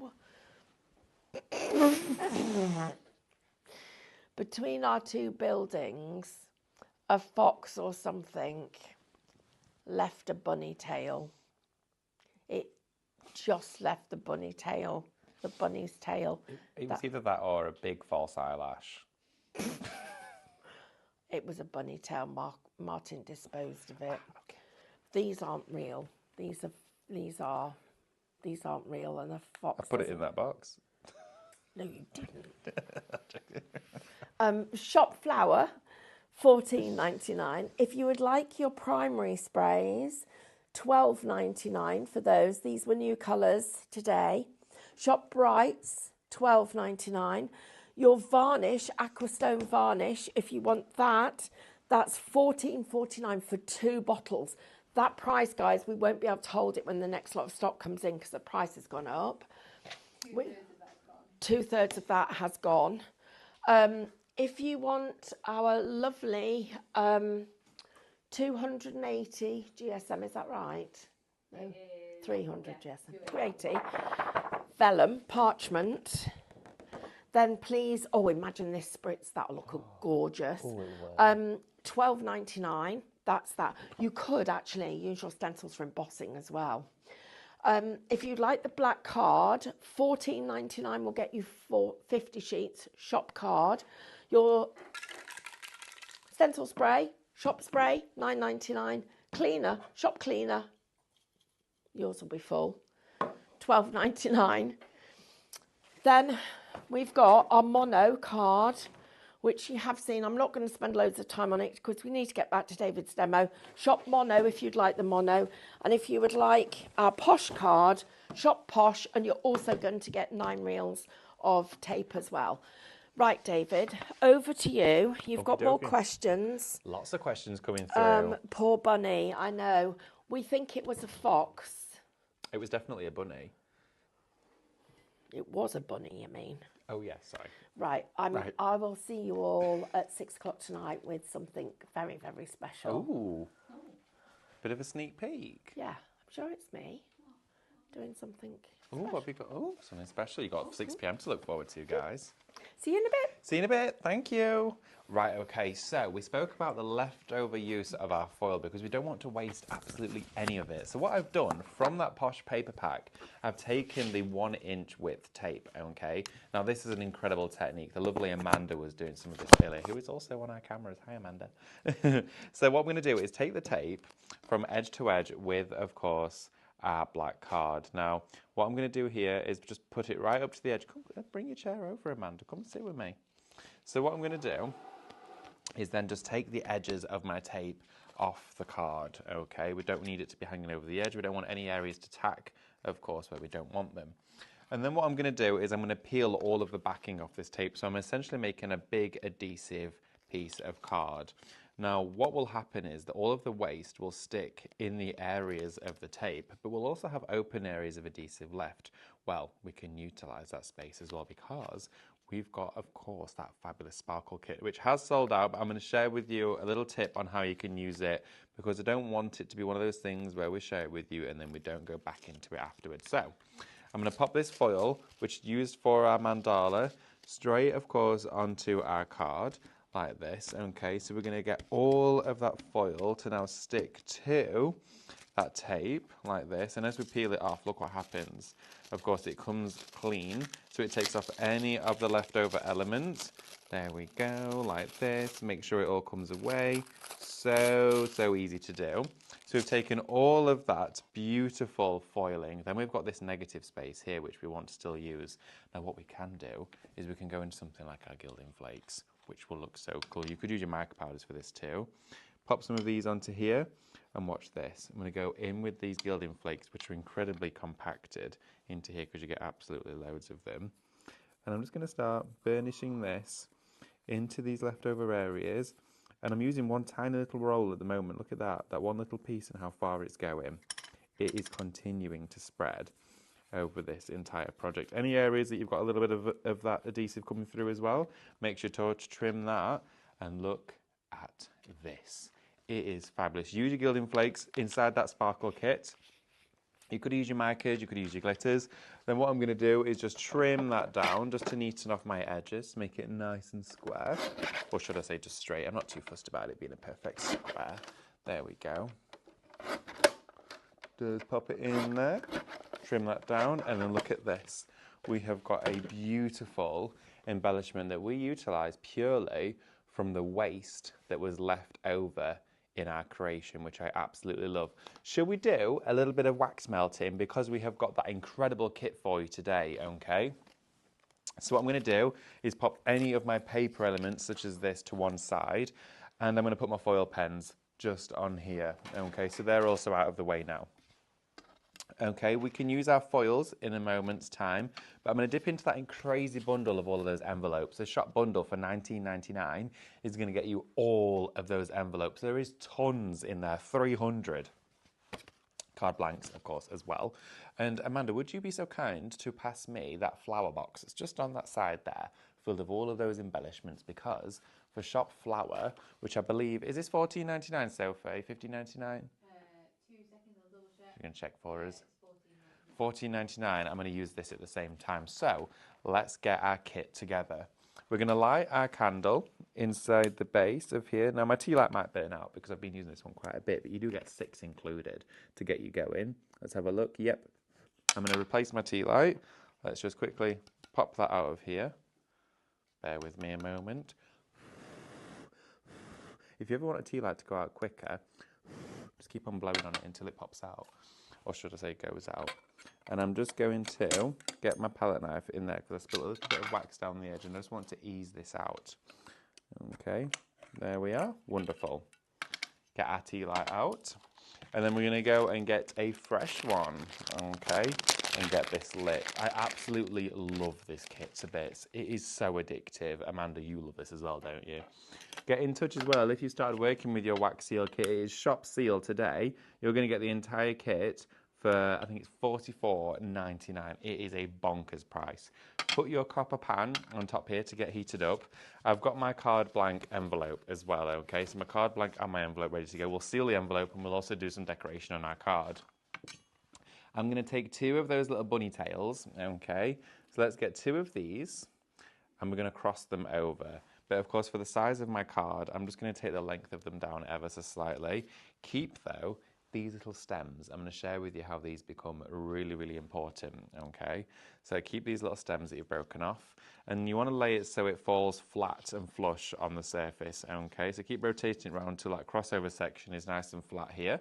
Between our two buildings, a fox or something left a bunny tail. It just left the bunny tail, the bunny's tail. It was either that or a big false eyelash. It was a bunny tail. Martin disposed of it. Okay. These aren't real. These aren't real. And the fox. I put it in that box. No, you didn't. Shop flower, $14.99. If you would like your primary sprays, $12.99 for those. These were new colours today. Shop brights, $12.99. Your varnish, Aqua Stone varnish, if you want that, that's $14.49 for 2 bottles. That price, guys, we won't be able to hold it when the next lot of stock comes in because the price has gone up. 2/3 of that has gone. If you want our lovely 280 GSM, is that right? No, 300 GSM. 280 vellum parchment. Then please, oh, imagine this spritz. That'll look gorgeous. $12.99. That's that. You could actually use your stencils for embossing as well. If you'd like the black card, $14.99 will get you 50 sheets, shop card. Your stencil spray, shop spray, $9.99. Cleaner, shop cleaner, yours will be full, $12.99. Then we've got our mono card, which you have seen. I'm not going to spend loads of time on it because we need to get back to David's demo. Shop mono if you'd like the mono. And if you would like our posh card, shop posh. And you're also going to get 9 reels of tape as well. Right, David, over to you. You've got more questions. Lots of questions coming through. Poor bunny, I know. We think it was a fox. It was definitely a bunny. It was a bunny, you mean? Oh, yes, sorry. Right, I will see you all at 6 o'clock tonight with something very, very special. Ooh. Bit of a sneak peek. Yeah, I'm sure it's me doing something Oh, what have you got? Oh, something special. You got 6 p.m. to look forward to, guys. See you in a bit. See you in a bit. Thank you. Right, okay, so we spoke about the leftover use of our foil because we don't want to waste absolutely any of it. So what I've done from that posh paper pack, I've taken the 1-inch width tape, okay? Now this is an incredible technique. The lovely Amanda was doing some of this earlier, who is also on our cameras. Hi, Amanda. So what I'm going to do is take the tape from edge to edge with, of course, our black card. Now, what I'm going to do here is just put it right up to the edge. Come, bring your chair over, Amanda. Come and sit with me. So what I'm going to do is then just take the edges of my tape off the card, okay? We don't need it to be hanging over the edge. We don't want any areas to tack, of course, where we don't want them. And then what I'm going to do is I'm going to peel all of the backing off this tape. So I'm essentially making a big adhesive piece of card. Now, what will happen is that all of the waste will stick in the areas of the tape, but we'll also have open areas of adhesive left. Well, we can utilize that space as well because we've got, of course, that fabulous sparkle kit, which has sold out, but I'm going to share with you a little tip on how you can use it because I don't want it to be one of those things where we share it with you and then we don't go back into it afterwards. So I'm going to pop this foil, which is used for our mandala, straight, of course, onto our card like this. Okay, so we're going to get all of that foil to now stick to that tape like this, and as we peel it off, look what happens. Of course, it comes clean, so it takes off any of the leftover elements. There we go, like this. Make sure it all comes away. So easy to do. So we've taken all of that beautiful foiling, then we've got this negative space here which we want to still use. Now what we can do is we can go into something like our gilding flakes, which will look so cool. You could use your mica powders for this too. Pop some of these onto here and watch this. I'm going to go in with these gilding flakes, which are incredibly compacted, into here because you get absolutely loads of them. And I'm just going to start burnishing this into these leftover areas. And I'm using one tiny little roll at the moment. Look at that one little piece and how far it's going. It is continuing to spread over this entire project. Any areas that you've got a little bit of that adhesive coming through as well, make sure to trim that, and look at this. It is fabulous. Use your gilding flakes inside that sparkle kit. You could use your micas, you could use your glitters. Then what I'm going to do is just trim that down just to neaten off my edges, make it nice and square. Or should I say just straight? I'm not too fussed about it being a perfect square. There we go. Just pop it in there, trim that down, and then look at this. We have got a beautiful embellishment that we utilise purely from the waste that was left over in our creation, which I absolutely love. Should we do a little bit of wax melting because we have got that incredible kit for you today, okay? So what I'm going to do is pop any of my paper elements, such as this, to one side, and I'm going to put my foil pens just on here, okay? So they're also out of the way now. Okay, we can use our foils in a moment's time, but I'm going to dip into that crazy bundle of all of those envelopes. The shop bundle for $19.99 is going to get you all of those envelopes. There is tons in there, 300. Card blanks, of course, as well. And Amanda, would you be so kind to pass me that flower box? It's just on that side there, filled with all of those embellishments, because for shop flower, which I believe, is this $14.99, Sophie? $15.99? 2 seconds, I'll double check. You're going to check for us. $14.99. I'm going to use this at the same time. So let's get our kit together. We're going to light our candle inside the base of here. Now my tea light might burn out because I've been using this one quite a bit, but you do get 6 included to get you going. Let's have a look. Yep. I'm going to replace my tea light. Let's just quickly pop that out of here. Bear with me a moment. If you ever want a tea light to go out quicker, just keep on blowing on it until it pops out, or should I say goes out. And I'm just going to get my palette knife in there because I spilled a little bit of wax down the edge and I just want to ease this out. Okay, there we are, wonderful. Get our tea light out. And then we're going to go and get a fresh one, okay, and get this lit. I absolutely love this kit to bits. It is so addictive. Amanda, you love this as well, don't you? Get in touch as well if you started working with your wax seal kit. It is shop seal today. You're going to get the entire kit for, I think it's $44.99. It is a bonkers price. Put your copper pan on top here to get heated up. I've got my card blank envelope as well, okay? So my card blank and my envelope ready to go. We'll seal the envelope and we'll also do some decoration on our card. I'm going to take 2 of those little bunny tails, okay? So let's get 2 of these and we're going to cross them over. But of course, for the size of my card, I'm just going to take the length of them down ever so slightly. Keep, though, these little stems. I'm going to share with you how these become really, really important, okay? So keep these little stems that you've broken off, and you want to lay it so it falls flat and flush on the surface, okay? So keep rotating it around until that crossover section is nice and flat here.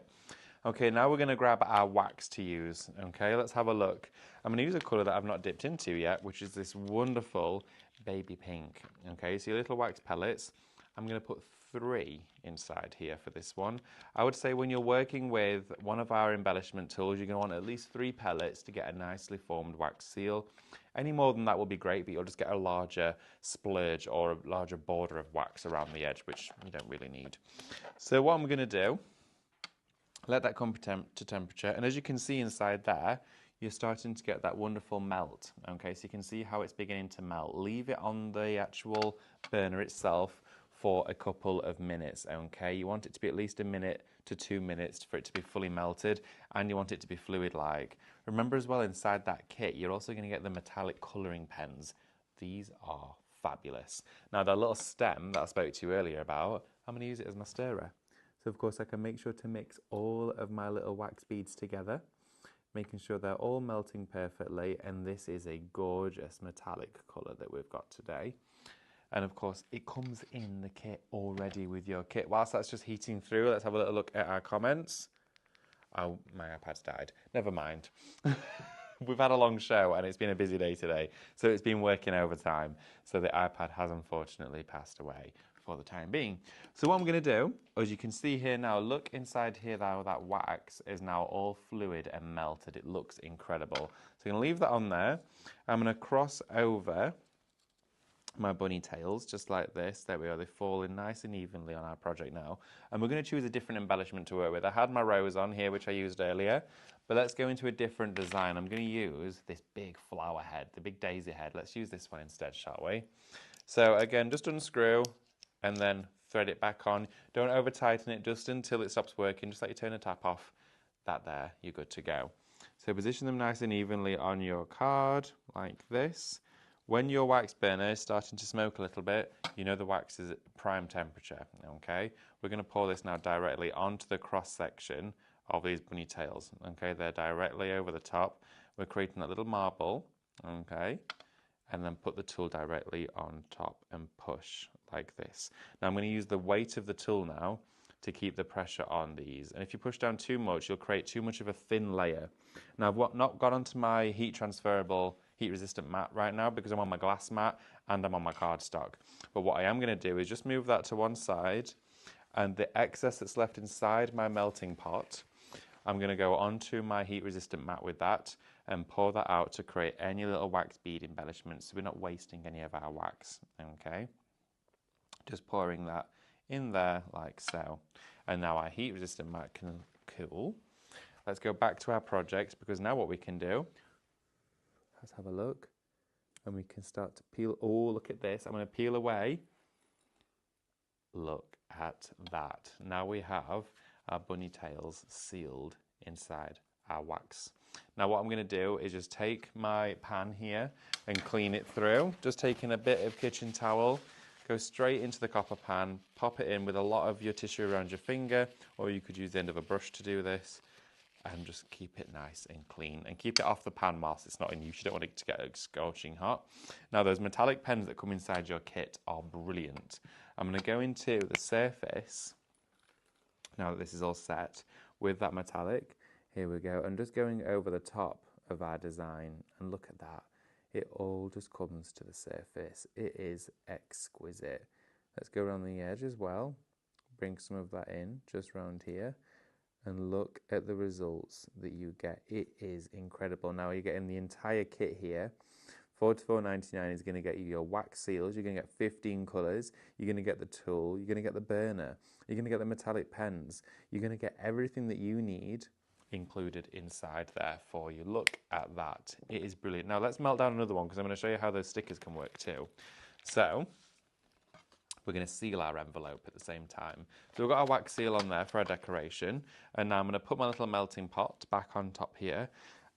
Okay, now we're going to grab our wax to use, okay? Let's have a look. I'm going to use a colour that I've not dipped into yet, which is this wonderful baby pink, okay? So your little wax pellets, I'm going to put 3 inside here for this one. I would say when you're working with one of our embellishment tools, you're going to want at least 3 pellets to get a nicely formed wax seal. Any more than that will be great, but you'll just get a larger splurge or a larger border of wax around the edge, which you don't really need. So what I'm going to do, let that come to temperature, and as you can see inside there, you're starting to get that wonderful melt, okay? So you can see how it's beginning to melt. Leave it on the actual burner itself for a couple of minutes, okay? You want it to be at least 1 minute to 2 minutes for it to be fully melted, and you want it to be fluid-like. Remember as well, inside that kit, you're also going to get the metallic colouring pens. These are fabulous. Now that little stem that I spoke to you earlier about, I'm going to use it as my stirrer. So of course I can make sure to mix all of my little wax beads together, making sure they're all melting perfectly, and this is a gorgeous metallic colour that we've got today. And of course it comes in the kit already with your kit. Whilst that's just heating through, let's have a little look at our comments. Oh, my iPad's died. Never mind. We've had a long show and it's been a busy day today, so it's been working overtime. So the iPad has unfortunately passed away for the time being. So what I'm going to do, as you can see here now, look inside here now, that wax is now all fluid and melted. It looks incredible. So I'm going to leave that on there. I'm going to cross over my bunny tails just like this. There we are, they fall in nice and evenly on our project now. And we're going to choose a different embellishment to work with. I had my rose on here, which I used earlier, but let's go into a different design. I'm going to use this big flower head, the big daisy head. Let's use this one instead, shall we? So again, just unscrew and then thread it back on. Don't over tighten it just until it stops working. Just let you turn the tap off. That there, you're good to go. So position them nice and evenly on your card like this. When your wax burner is starting to smoke a little bit, you know the wax is at prime temperature, okay? We're going to pour this now directly onto the cross section of these bunny tails, okay? They're directly over the top. We're creating a little marble, okay? And then put the tool directly on top and push like this. Now I'm going to use the weight of the tool now to keep the pressure on these. And if you push down too much, you'll create too much of a thin layer. Now I've not got onto my heat transferable, heat resistant mat right now because I'm on my glass mat and I'm on my cardstock. But what I am going to do is just move that to one side, and the excess that's left inside my melting pot, I'm going to go onto my heat resistant mat with that and pour that out to create any little wax bead embellishments, so we're not wasting any of our wax, okay? Just pouring that in there like so. And now our heat resistant mat can cool. Let's go back to our project, because now what we can do, let's have a look, and we can start to peel. Oh, look at this. I'm going to peel away. Look at that. Now we have our bunny tails sealed inside our wax. Now what I'm going to do is just take my pan here and clean it through. Just taking a bit of kitchen towel, go straight into the copper pan, pop it in with a lot of your tissue around your finger, or you could use the end of a brush to do this, and just keep it nice and clean, and keep it off the pan whilst it's not in use. You don't want it to get scorching hot. Now those metallic pens that come inside your kit are brilliant. I'm going to go into the surface, now that this is all set, with that metallic. Here we go, and just going over the top of our design, and look at that. It all just comes to the surface. It is exquisite. Let's go around the edge as well. Bring some of that in, just around here. And look at the results that you get. It is incredible. Now you're getting the entire kit here. $44.99 is going to get you your wax seals. You're going to get 15 colours. You're going to get the tool. You're going to get the burner. You're going to get the metallic pens. You're going to get everything that you need included inside there for you. Look at that. It is brilliant. Now let's melt down another one, because I'm going to show you how those stickers can work too. So we're going to seal our envelope at the same time. So we've got our wax seal on there for our decoration, and now I'm going to put my little melting pot back on top here,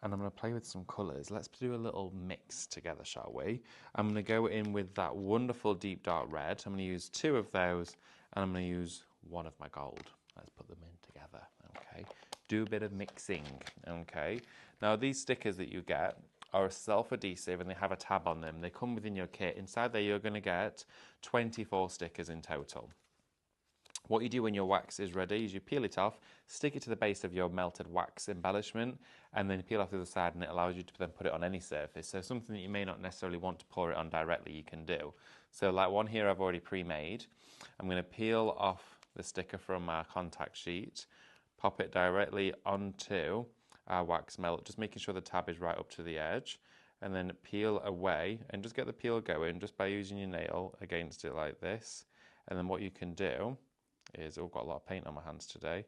and I'm going to play with some colours. Let's do a little mix together, shall we? I'm going to go in with that wonderful deep dark red. I'm going to use 2 of those, and I'm going to use 1 of my gold. Let's put them in together, okay? Do a bit of mixing, okay? Now these stickers that you get are self-adhesive, and they have a tab on them. They come within your kit. Inside there you're going to get 24 stickers in total. What you do when your wax is ready is you peel it off, stick it to the base of your melted wax embellishment, and then peel off the other side, and it allows you to then put it on any surface. So something that you may not necessarily want to pour it on directly, you can do. So like one here I've already pre-made. I'm going to peel off the sticker from our contact sheet, pop it directly onto our wax melt, just making sure the tab is right up to the edge, and then peel away, and just get the peel going just by using your nail against it like this. And then what you can do is, I've got a lot of paint on my hands today,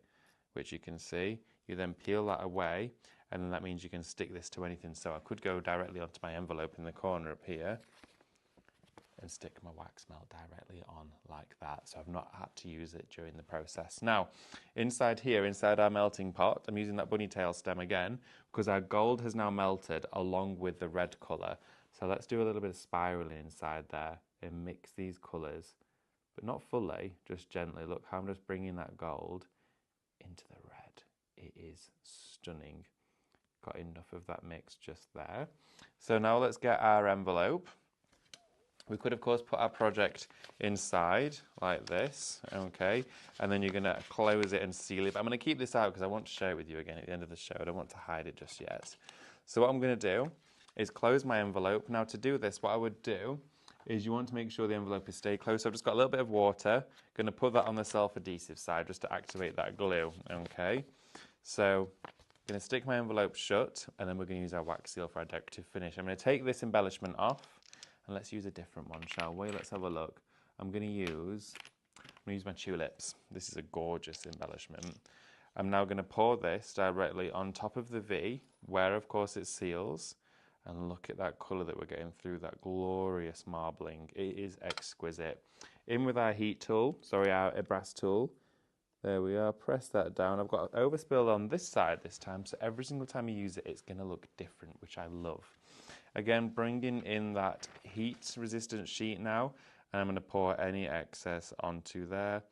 which you can see. You then peel that away, and then that means you can stick this to anything. So I could go directly onto my envelope in the corner up here and stick my wax melt directly on like that. So I've not had to use it during the process. Now, inside here, inside our melting pot, I'm using that bunny tail stem again, because our gold has now melted along with the red colour. So let's do a little bit of spiraling inside there and mix these colours, but not fully, just gently. Look how I'm just bringing that gold into the red. It is stunning. Got enough of that mix just there. So now let's get our envelope. We could, of course, put our project inside like this, okay? And then you're going to close it and seal it. But I'm going to keep this out because I want to share it with you again at the end of the show. I don't want to hide it just yet. So what I'm going to do is close my envelope. Now, to do this, what I would do is you want to make sure the envelope is stay closed. So I've just got a little bit of water. Going to put that on the self-adhesive side just to activate that glue, okay? So I'm going to stick my envelope shut, and then we're going to use our wax seal for our decorative finish. I'm going to take this embellishment off. And let's use a different one, shall we? Let's have a look. I'm going to use my tulips. This is a gorgeous embellishment. I'm now going to pour this directly on top of the V, where of course it seals. And look at that colour that we're getting through, that glorious marbling. It is exquisite. In with our heat tool, our brass tool. There we are, press that down. I've got overspill on this side this time, so every single time you use it, it's going to look different, which I love. Again, bringing in that heat-resistant sheet now, and I'm going to pour any excess onto there.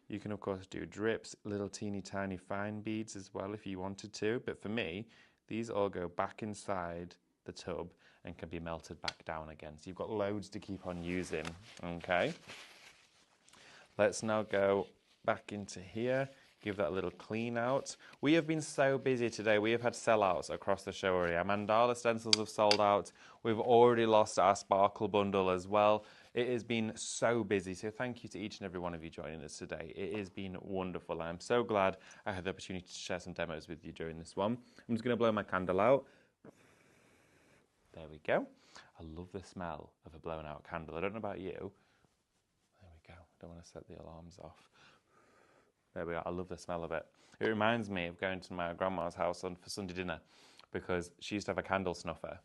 You can, of course, do drips, little teeny tiny fine beads as well if you wanted to, but for me, these all go back inside the tub and can be melted back down again. So you've got loads to keep on using, okay? Let's now go back into here. Give that a little clean out. We have been so busy today. We have had sellouts across the show area. Our mandala stencils have sold out. We've already lost our sparkle bundle as well. It has been so busy. So thank you to each and every one of you joining us today. It has been wonderful. I'm so glad I had the opportunity to share some demos with you during this one. I'm just going to blow my candle out. There we go. I love the smell of a blown out candle. I don't know about you. There we go. Don't want to set the alarms off. There we are. I love the smell of it. It reminds me of going to my grandma's house for Sunday dinner because she used to have a candle snuffer.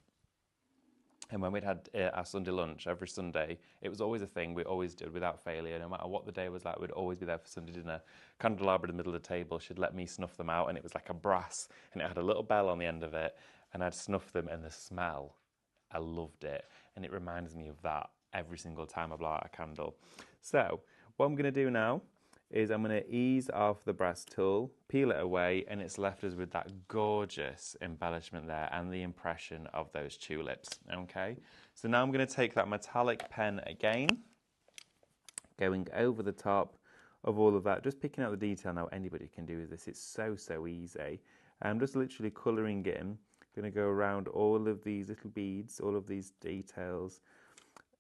And when we'd had our Sunday lunch every Sunday, it was always a thing we always did without failure. No matter what the day was like, we'd always be there for Sunday dinner. Candelabra in the middle of the table, she'd let me snuff them out, and it was like a brass, and it had a little bell on the end of it, and I'd snuff them, and the smell, I loved it. And it reminds me of that every single time I blow out a candle. So what I'm going to do now is I'm going to ease off the brass tool, peel it away, and it's left us with that gorgeous embellishment there and the impression of those tulips, okay? So now I'm going to take that metallic pen again, going over the top of all of that, just picking out the detail. Now anybody can do this, it's so, so easy. I'm just literally colouring in, going to go around all of these little beads, all of these details,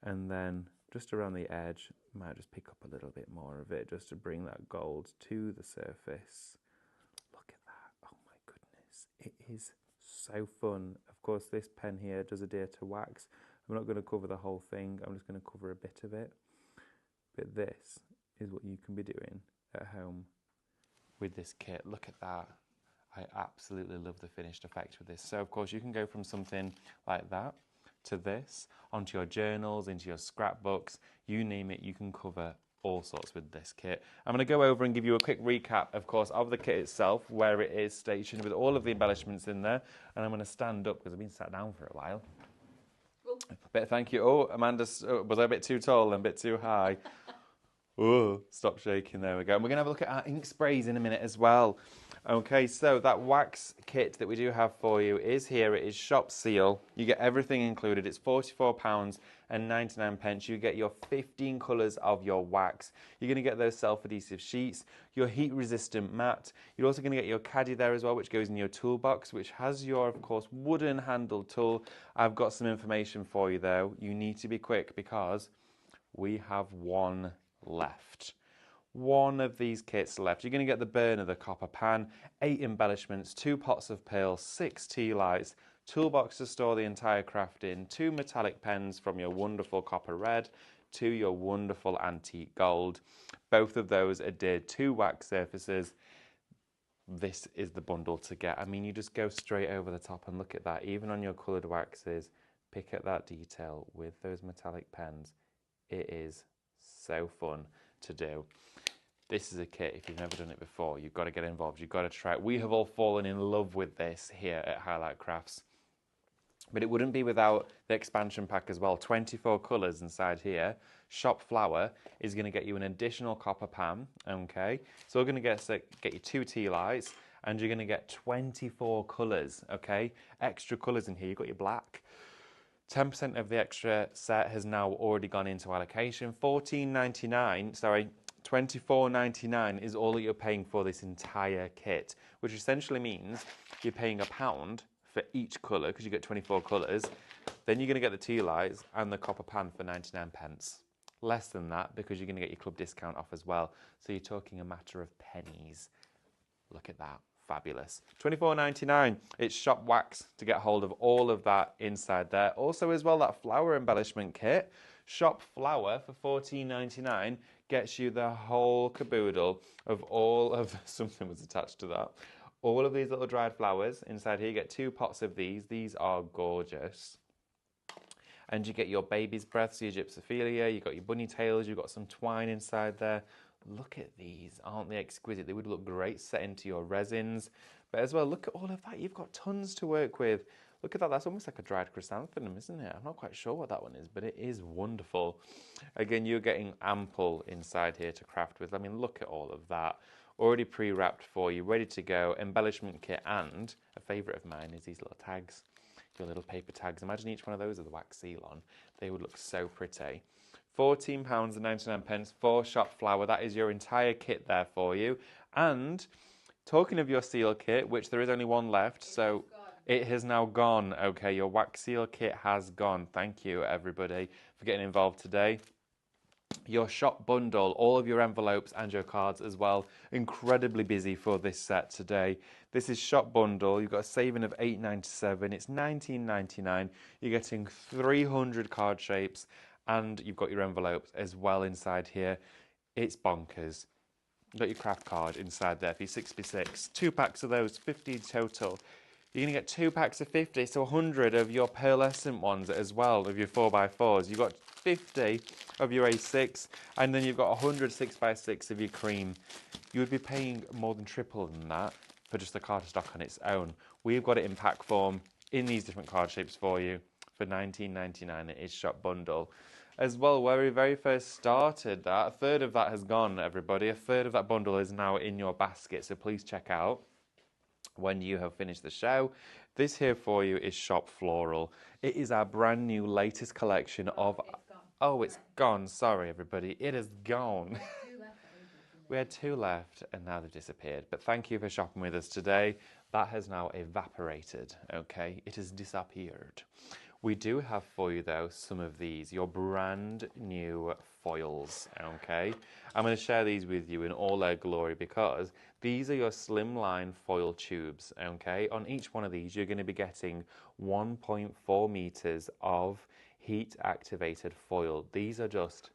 and then just around the edge, I might just pick up a little bit more of it just to bring that gold to the surface. Look at that. Oh my goodness. It is so fun. Of course, this pen here does adhere to wax. I'm not going to cover the whole thing. I'm just going to cover a bit of it. But this is what you can be doing at home with this kit. Look at that. I absolutely love the finished effect with this. So, of course, you can go from something like that to this, onto your journals, into your scrapbooks, you name it, you can cover all sorts with this kit. I'm going to go over and give you a quick recap, of course, of the kit itself, where it is stationed with all of the embellishments in there, and I'm going to stand up because I've been sat down for a while. But thank you. Oh, Amanda, was I a bit too tall and a bit too high? Oh, stop shaking, there we go. And we're going to have a look at our ink sprays in a minute as well. Okay, so that wax kit that we do have for you is here. It is shop seal. You get everything included. It's £44.99. You get your 15 colours of your wax. You're going to get those self-adhesive sheets, your heat-resistant mat. You're also going to get your caddy there as well, which goes in your toolbox, which has your, of course, wooden-handled tool. I've got some information for you, though. You need to be quick because we have one left. One of these kits left. You're going to get the burner, the copper pan, 8 embellishments, 2 pots of pearls, 6 tea lights, toolbox to store the entire craft in, 2 metallic pens from your wonderful copper red to your wonderful antique gold. Both of those adhered to wax surfaces. This is the bundle to get. I mean, you just go straight over the top and look at that. Even on your coloured waxes, pick at that detail with those metallic pens. It is so fun to do. This is a kit, if you've never done it before, you've got to get involved, you've got to try it. We have all fallen in love with this here at Highlight Crafts. But it wouldn't be without the expansion pack as well. 24 colours inside here. Shop Flower is going to get you an additional copper pan, okay? So we're going to get you 2 tea lights, and you're going to get 24 colours, okay? Extra colours in here. You've got your black. 10% of the extra set has now already gone into allocation. £24.99 is all that you're paying for this entire kit, which essentially means you're paying £1 for each colour because you get 24 colours. Then you're going to get the tea lights and the copper pan for 99 pence. Less than that because you're going to get your club discount off as well. So you're talking a matter of pennies. Look at that. Fabulous. £24.99. It's shop wax to get hold of all of that inside there. Also as well, that flower embellishment kit. Shop Flower for £14.99 gets you the whole caboodle of all of... Something was attached to that. All of these little dried flowers inside here. You get 2 pots of these. These are gorgeous. And you get your baby's breath, so your gypsophilia, you've got your bunny tails, you've got some twine inside there. Look at these, aren't they exquisite? They would look great set into your resins. But as well, look at all of that. You've got tons to work with. Look at that, that's almost like a dried chrysanthemum, isn't it? I'm not quite sure what that one is, but it is wonderful. Again, you're getting ample inside here to craft with. I mean, look at all of that. Already pre-wrapped for you, ready to go. Embellishment kit, and a favourite of mine is these little tags. Your little paper tags. Imagine each one of those with a wax seal on. They would look so pretty. £14.99 for Shop Flower. That is your entire kit there for you. And talking of your seal kit, which there is only one left, so it has now gone. Okay, your wax seal kit has gone. Thank you, everybody, for getting involved today. Your shop bundle, all of your envelopes and your cards as well. Incredibly busy for this set today. This is shop bundle. You've got a saving of £8.97. It's £19.99. You're getting 300 card shapes, and you've got your envelopes as well inside here. It's bonkers. You've got your craft card inside there for your 6x6. 2 packs of those, 50 total. You're going to get 2 packs of 50, so 100 of your pearlescent ones as well, of your 4x4s. You've got 50 of your A6, and then you've got 100 6x6 of your cream. You would be paying more than triple than that for just the card stock on its own. We've got it in pack form in these different card shapes for you for £19.99. It is shop bundle. As well, where we very first started that, a third of that has gone, everybody. A third of that bundle is now in your basket, so please check out when you have finished the show. This here for you is Shop Floral. It is our brand new latest collection of... Oh, it's gone. Sorry, everybody. It is gone. We had 2 left, and now they've disappeared. But thank you for shopping with us today. That has now evaporated, okay? It has disappeared. We do have for you, though, some of these, your brand new foils, okay? I'm going to share these with you in all their glory because these are your slimline foil tubes, okay? On each one of these, you're going to be getting 1.4 meters of heat-activated foil. These are just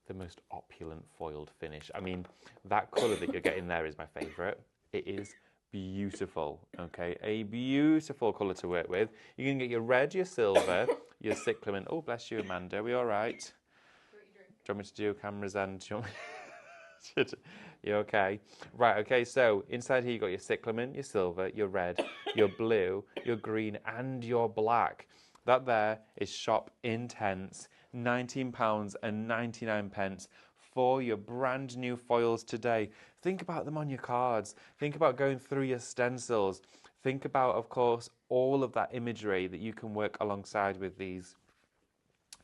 the most opulent foiled finish. I mean, that colour that you're getting there is my favourite. It is beautiful, okay? A beautiful colour to work with. You can get your red, your silver, your cyclamen. Oh, bless you, Amanda. Are we all right? Do you want me to do cameras and... You okay? Right, okay, so inside here you've got your cyclamen, your silver, your red, your blue, your green, and your black. That there is Shop Intense, £19.99 for your brand new foils today. Think about them on your cards. Think about going through your stencils. Think about, of course, all of that imagery that you can work alongside with these.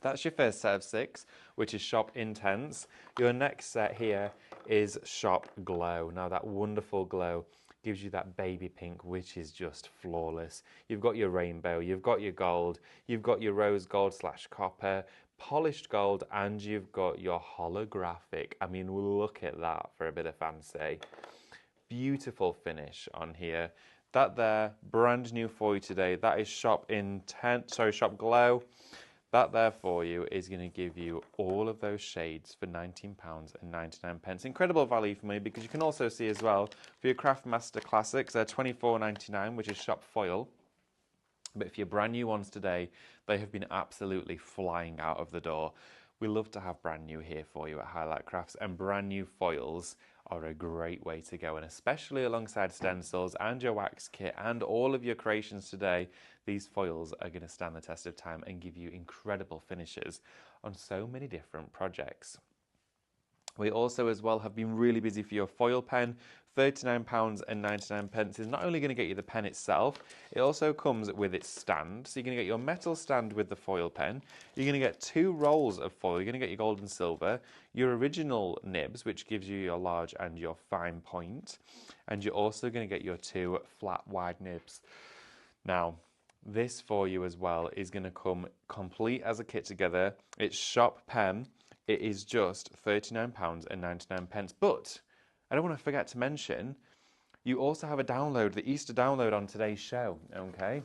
That's your first set of 6, which is Shop Intense. Your next set here is Shop Glow. Now that wonderful glow gives you that baby pink, which is just flawless. You've got your rainbow, you've got your gold, you've got your rose gold / copper, polished gold, and you've got your holographic. I mean, look at that for a bit of fancy. Beautiful finish on here. That there, brand new for you today. That is Shop Shop Glow. That there for you is going to give you all of those shades for £19.99. Incredible value for money because you can also see as well for your Craft Master Classics, they're £24.99, which is Shop Foil. But for your brand new ones today, they have been absolutely flying out of the door. We love to have brand new here for you at Highlight Crafts, and brand new foils are a great way to go, and especially alongside stencils and your wax kit and all of your creations today, these foils are going to stand the test of time and give you incredible finishes on so many different projects. We also as well have been really busy for your foil pen. £39.99 is not only going to get you the pen itself, it also comes with its stand. So you're going to get your metal stand with the foil pen. You're going to get 2 rolls of foil. You're going to get your gold and silver, your original nibs, which gives you your large and your fine point. And you're also going to get your 2 flat wide nibs. Now, this for you as well is going to come complete as a kit together. It's shop pen. It is just £39.99. But I don't want to forget to mention, you also have a download, the Easter download on today's show, okay?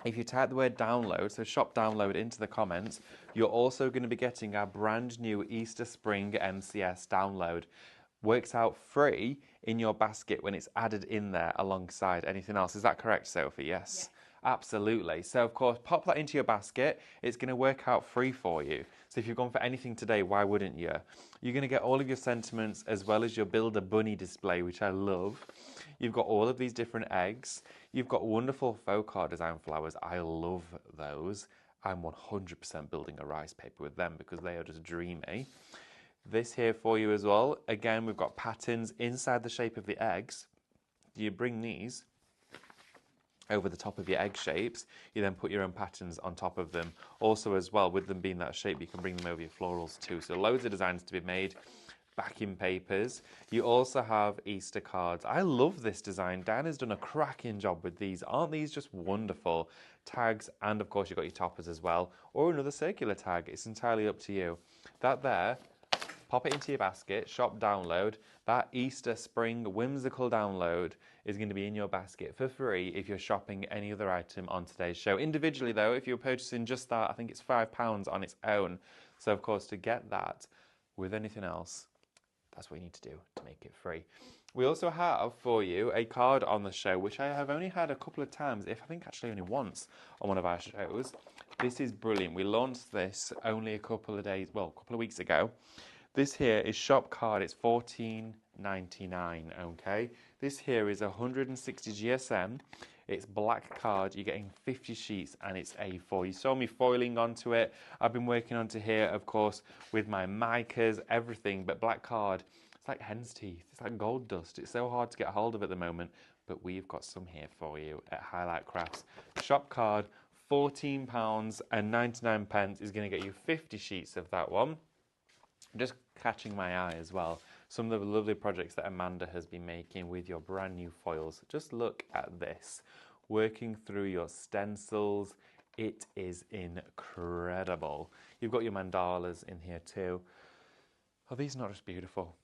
If you type the word download, so shop download into the comments, you're also going to be getting our brand new Easter Spring MCS download. Works out free in your basket when it's added in there alongside anything else. Is that correct, Sophie? Yes. Absolutely. So, of course, pop that into your basket. It's going to work out free for you. So if you've gone for anything today, why wouldn't you? You're going to get all of your sentiments as well as your Build a Bunny display, which I love. You've got all of these different eggs. You've got wonderful faux car design flowers. I love those. I'm 100% building a rice paper with them because they are just dreamy. This here for you as well. Again, we've got patterns inside the shape of the eggs. You bring these over the top of your egg shapes, you then put your own patterns on top of them. Also as well, with them being that shape, you can bring them over your florals too. So loads of designs to be made. Backing papers. You also have Easter cards. I love this design. Dan has done a cracking job with these. Aren't these just wonderful? Tags, and of course you've got your toppers as well, or another circular tag. It's entirely up to you. That there, pop it into your basket, shop download. That Easter Spring whimsical download is going to be in your basket for free if you're shopping any other item on today's show. Individually though, if you're purchasing just that, I think it's £5 on its own. So of course, to get that with anything else, that's what you need to do to make it free. We also have for you a card on the show, which I have only had a couple of times, if I think actually only once on one of our shows. This is brilliant. We launched this only a couple of weeks ago. This here is shop card. It's $14.99, okay? This here is 160 GSM. It's black card. You're getting 50 sheets and it's A4. You saw me foiling onto it. I've been working onto here, of course, with my micas, everything, but black card, it's like hen's teeth. It's like gold dust. It's so hard to get hold of at the moment, but we've got some here for you at Highlight Crafts. Shop card, £14.99 is going to get you 50 sheets of that one. Just catching my eye as well, some of the lovely projects that Amanda has been making with your brand new foils. Just look at this, working through your stencils. It is incredible. You've got your mandalas in here too. Are these not just beautiful?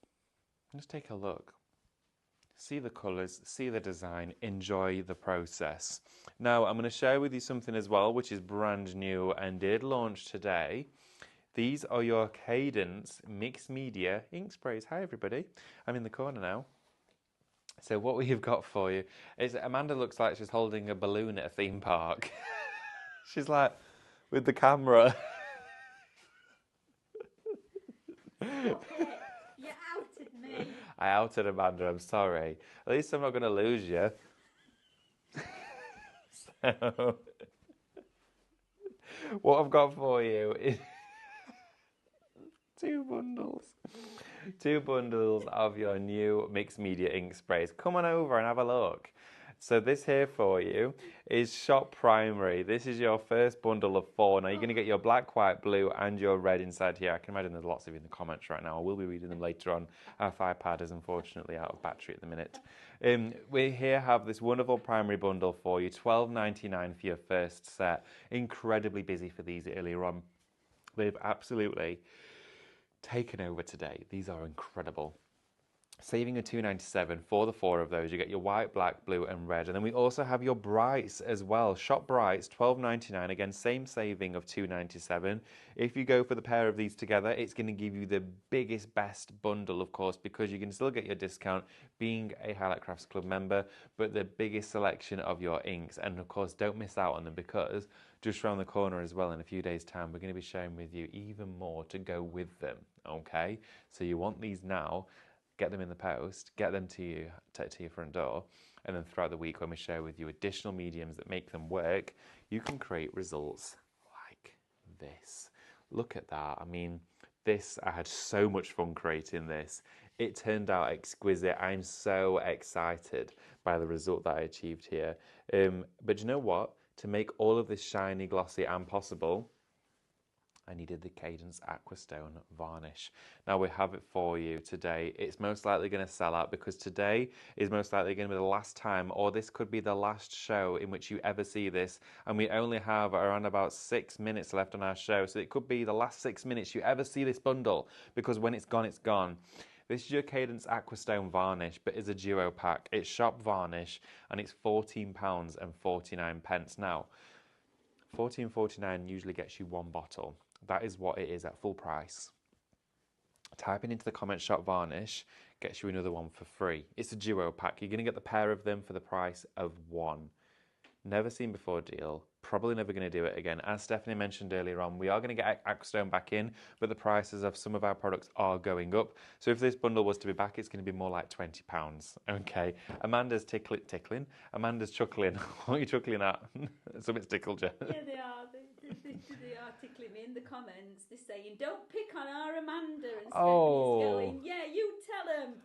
Just take a look. See the colours, see the design, enjoy the process. Now I'm going to share with you something as well, which is brand new and did launch today. These are your Cadence Mixed Media ink sprays. Hi everybody, I'm in the corner now. So what we have got for you is Amanda looks like she's holding a balloon at a theme park. She's like, with the camera. You outed me. I outed Amanda, I'm sorry. At least I'm not going to lose you. So, what I've got for you is two bundles of your new mixed media ink sprays. Come on over and have a look. So this here for you is Shop Primary. This is your first bundle of 4. Now you're going to get your black, white, blue and your red inside here. I can imagine there's lots of you in the comments right now. I will be reading them later on. Our iPad is unfortunately out of battery at the minute. We here have this wonderful primary bundle for you, $12.99 for your first set. Incredibly busy for these earlier on. They've absolutely taken over today. These are incredible. Saving a $2.97 for the 4 of those. You get your white, black, blue and red. And then we also have your brights as well. Shop brights, $12.99. Again, same saving of $2.97. If you go for the pair of these together, it's going to give you the biggest, best bundle, of course, because you can still get your discount being a Highlight Crafts Club member, but the biggest selection of your inks. And of course, don't miss out on them, because just around the corner as well in a few days' time, we're going to be sharing with you even more to go with them, okay? So you want these now. get them in the post, get them to you, to your front door, and then throughout the week when we share with you additional mediums that make them work, you can create results like this. Look at that. I mean, I had so much fun creating this. It turned out exquisite. I'm so excited by the result that I achieved here. But you know what? To make all of this shiny, glossy and possible, I needed the Cadence Aqua Stone varnish. Now we have it for you today. It's most likely going to sell out because today is most likely going to be the last time, or this could be the last show in which you ever see this. And we only have around about 6 minutes left on our show. So it could be the last 6 minutes you ever see this bundle, because when it's gone, it's gone. This is your Cadence Aqua Stone varnish, but it's a duo pack. It's shop varnish and it's £14.49. Now, £14.49 usually gets you one bottle. That is what it is at full price. Typing into the comment shop varnish gets you another one for free. It's a duo pack. You're going to get the pair of them for the price of one. Never seen before deal. Probably never going to do it again. As Stephanie mentioned earlier on, we are going to get Aqua Stone back in, but the prices of some of our products are going up. So if this bundle was to be back, it's going to be more like £20. Okay. Amanda's tickling. Amanda's chuckling. What are you chuckling at? Something's tickled you. Yeah, they are. They are tickling me in the comments. They're saying, "Don't pick on our Amanda." And Stephanie's going, "Yeah, you tell them."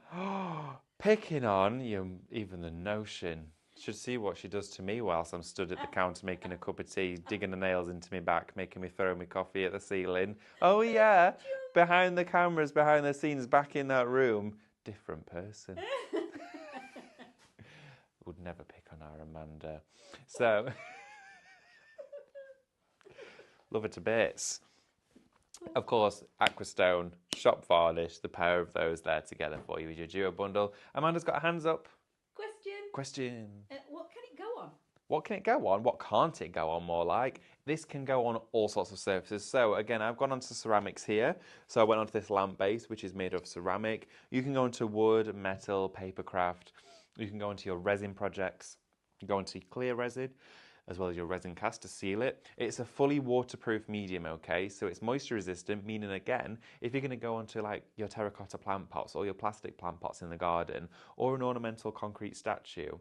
Picking on you, even the notion. Should see what she does to me whilst I'm stood at the counter making a cup of tea, digging the nails into my back, making me throw my coffee at the ceiling. Oh yeah, behind the cameras, behind the scenes, back in that room, different person. Would never pick on our Amanda. So, love her to bits. Of course, Aqua Stone, shop varnish, the pair of those there together for you with your duo bundle. Amanda's got her hands up. Question. What can it go on? What can it go on? What can't it go on, more like? This can go on all sorts of surfaces. So again, I've gone onto ceramics here. So I went onto this lamp base, which is made of ceramic. You can go into wood, metal, paper craft. You can go into your resin projects. You go into clear resin, as well as your resin cast to seal it. It's a fully waterproof medium, okay? So it's moisture resistant, meaning again, if you're gonna go onto like your terracotta plant pots or your plastic plant pots in the garden or an ornamental concrete statue,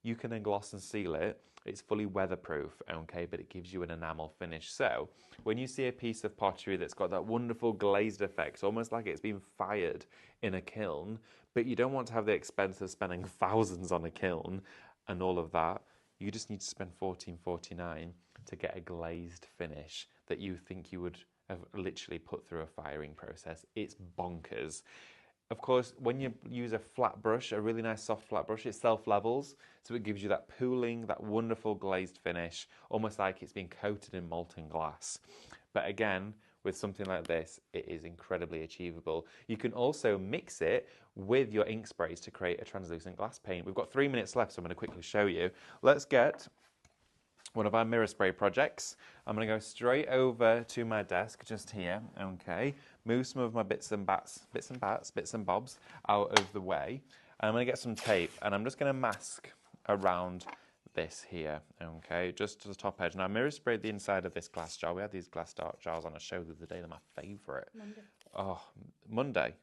you can then gloss and seal it. It's fully weatherproof, okay, but it gives you an enamel finish. So when you see a piece of pottery that's got that wonderful glazed effect, almost like it's been fired in a kiln, but you don't want to have the expense of spending thousands on a kiln and all of that, you just need to spend £14.49 to get a glazed finish that you think you would have literally put through a firing process. It's bonkers. Of course, when you use a flat brush, a really nice soft flat brush, it self-levels, so it gives you that pooling, that wonderful glazed finish, almost like it's been coated in molten glass. But again, with something like this, it is incredibly achievable. You can also mix it with your ink sprays to create a translucent glass paint. We've got 3 minutes left, so I'm going to quickly show you. Let's get one of our mirror spray projects. I'm going to go straight over to my desk just here, okay? Move some of my bits and bobs out of the way. And I'm going to get some tape, and I'm just going to mask around this here, okay, just to the top edge. Now I mirror sprayed the inside of this glass jar. We had these glass jars on a show the other day. They're my favourite. Monday.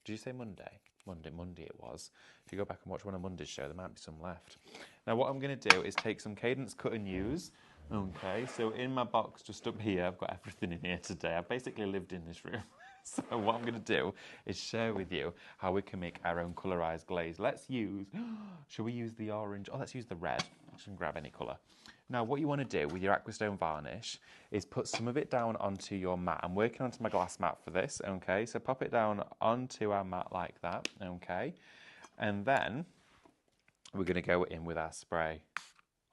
Did you say Monday? Monday it was. If you go back and watch one of Monday's show, there might be some left. Now what I'm going to do is take some Cadence cut and use. Okay, so in my box just up here, I've got everything in here today. I've basically lived in this room. So what I'm going to do is share with you how we can make our own colorized glaze. Let's use, shall we use the orange? Oh, let's use the red. I shouldn't grab any color. Now what you want to do with your Aqua Stone varnish is put some of it down onto your mat. I'm working onto my glass mat for this, okay? So pop it down onto our mat like that, okay? And then we're going to go in with our spray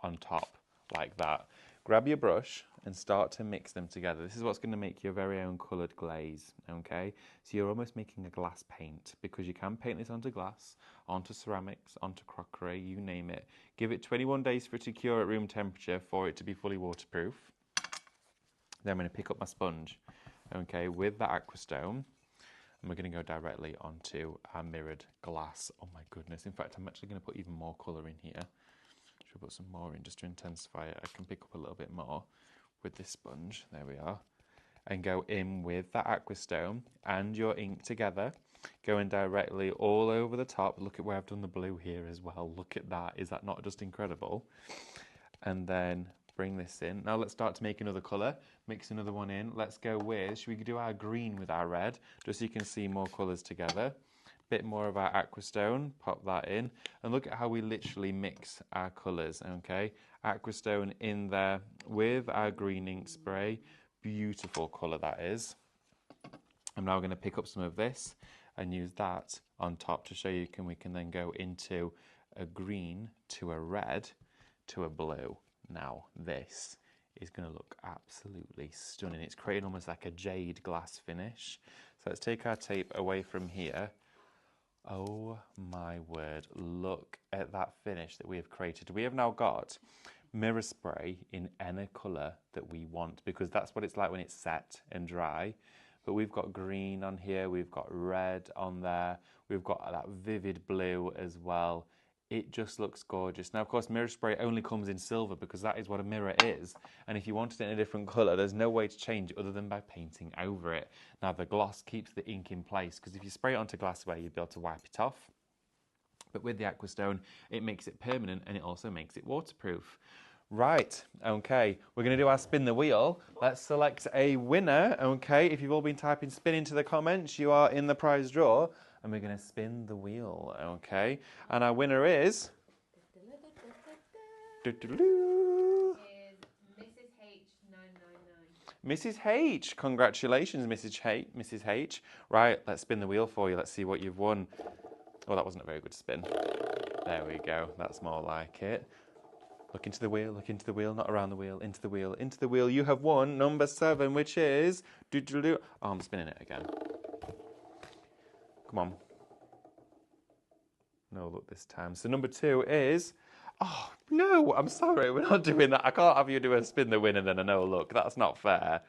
on top like that. Grab your brush and start to mix them together. This is what's going to make your very own coloured glaze, okay? So you're almost making a glass paint, because you can paint this onto glass, onto ceramics, onto crockery, you name it. Give it 21 days for it to cure at room temperature for it to be fully waterproof. Then I'm going to pick up my sponge, okay, with that Aqua Stone, and we're going to go directly onto our mirrored glass. Oh my goodness, in fact I'm actually going to put even more colour in here. Should put some more in just to intensify it. I can pick up a little bit more with this sponge. There we are. and go in with that Aqua Stone and your ink together, going directly all over the top. Look at where I've done the blue here as well. Look at that. Is that not just incredible? And then bring this in. Now let's start to make another colour. Mix another one in. Let's go with, should we do our green with our red, just so you can see more colours together. Bit more of our Aqua Stone, pop that in, and look at how we literally mix our colours, okay? Aqua Stone in there with our green ink spray. Beautiful colour that is. I'm now going to pick up some of this and use that on top to show you we can then go into a green to a red to a blue. Now this is going to look absolutely stunning. It's creating almost like a jade glass finish. So let's take our tape away from here. Oh my word, look at that finish that we have created. We have now got mirror spray in any colour that we want, because that's what it's like when it's set and dry. But we've got green on here, we've got red on there, we've got that vivid blue as well. It just looks gorgeous. Now, of course, mirror spray only comes in silver because that is what a mirror is. And if you wanted it in a different colour, there's no way to change it other than by painting over it. Now, the gloss keeps the ink in place, because if you spray it onto glassware, you'd be able to wipe it off. But with the Aqua Stone, it makes it permanent and it also makes it waterproof. Right, okay, we're going to do our spin the wheel. Let's select a winner, okay? If you've all been typing spin into the comments, you are in the prize draw. And we're going to spin the wheel, okay? And our winner is... Is Mrs. H999. Mrs. H. Congratulations, Mrs. H. Right, let's spin the wheel for you. Let's see what you've won. Oh, that wasn't a very good spin. There we go. That's more like it. Look into the wheel, not around the wheel, into the wheel, into the wheel. You have won number 7, which is... Oh, I'm spinning it again. Come on. No luck this time. So number 2 is... Oh, no, I'm sorry, we're not doing that. I can't have you do a spin the win and then a no luck. That's not fair.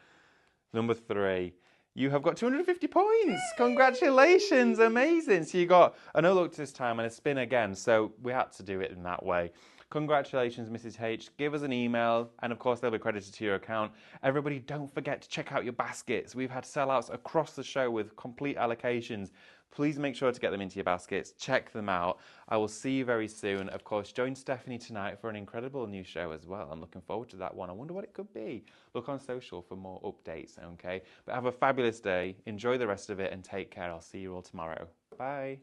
Number 3, you have got 250 points. Congratulations, amazing. So you got a no luck this time and a spin again. So we had to do it in that way. Congratulations, Mrs. H. Give us an email, and of course they'll be credited to your account. Everybody, don't forget to check out your baskets. We've had sellouts across the show with complete allocations. Please make sure to get them into your baskets. Check them out. I will see you very soon. Of course, join Stephanie tonight for an incredible new show as well. I'm looking forward to that one. I wonder what it could be. Look on social for more updates, okay? But have a fabulous day. Enjoy the rest of it and take care. I'll see you all tomorrow. Bye.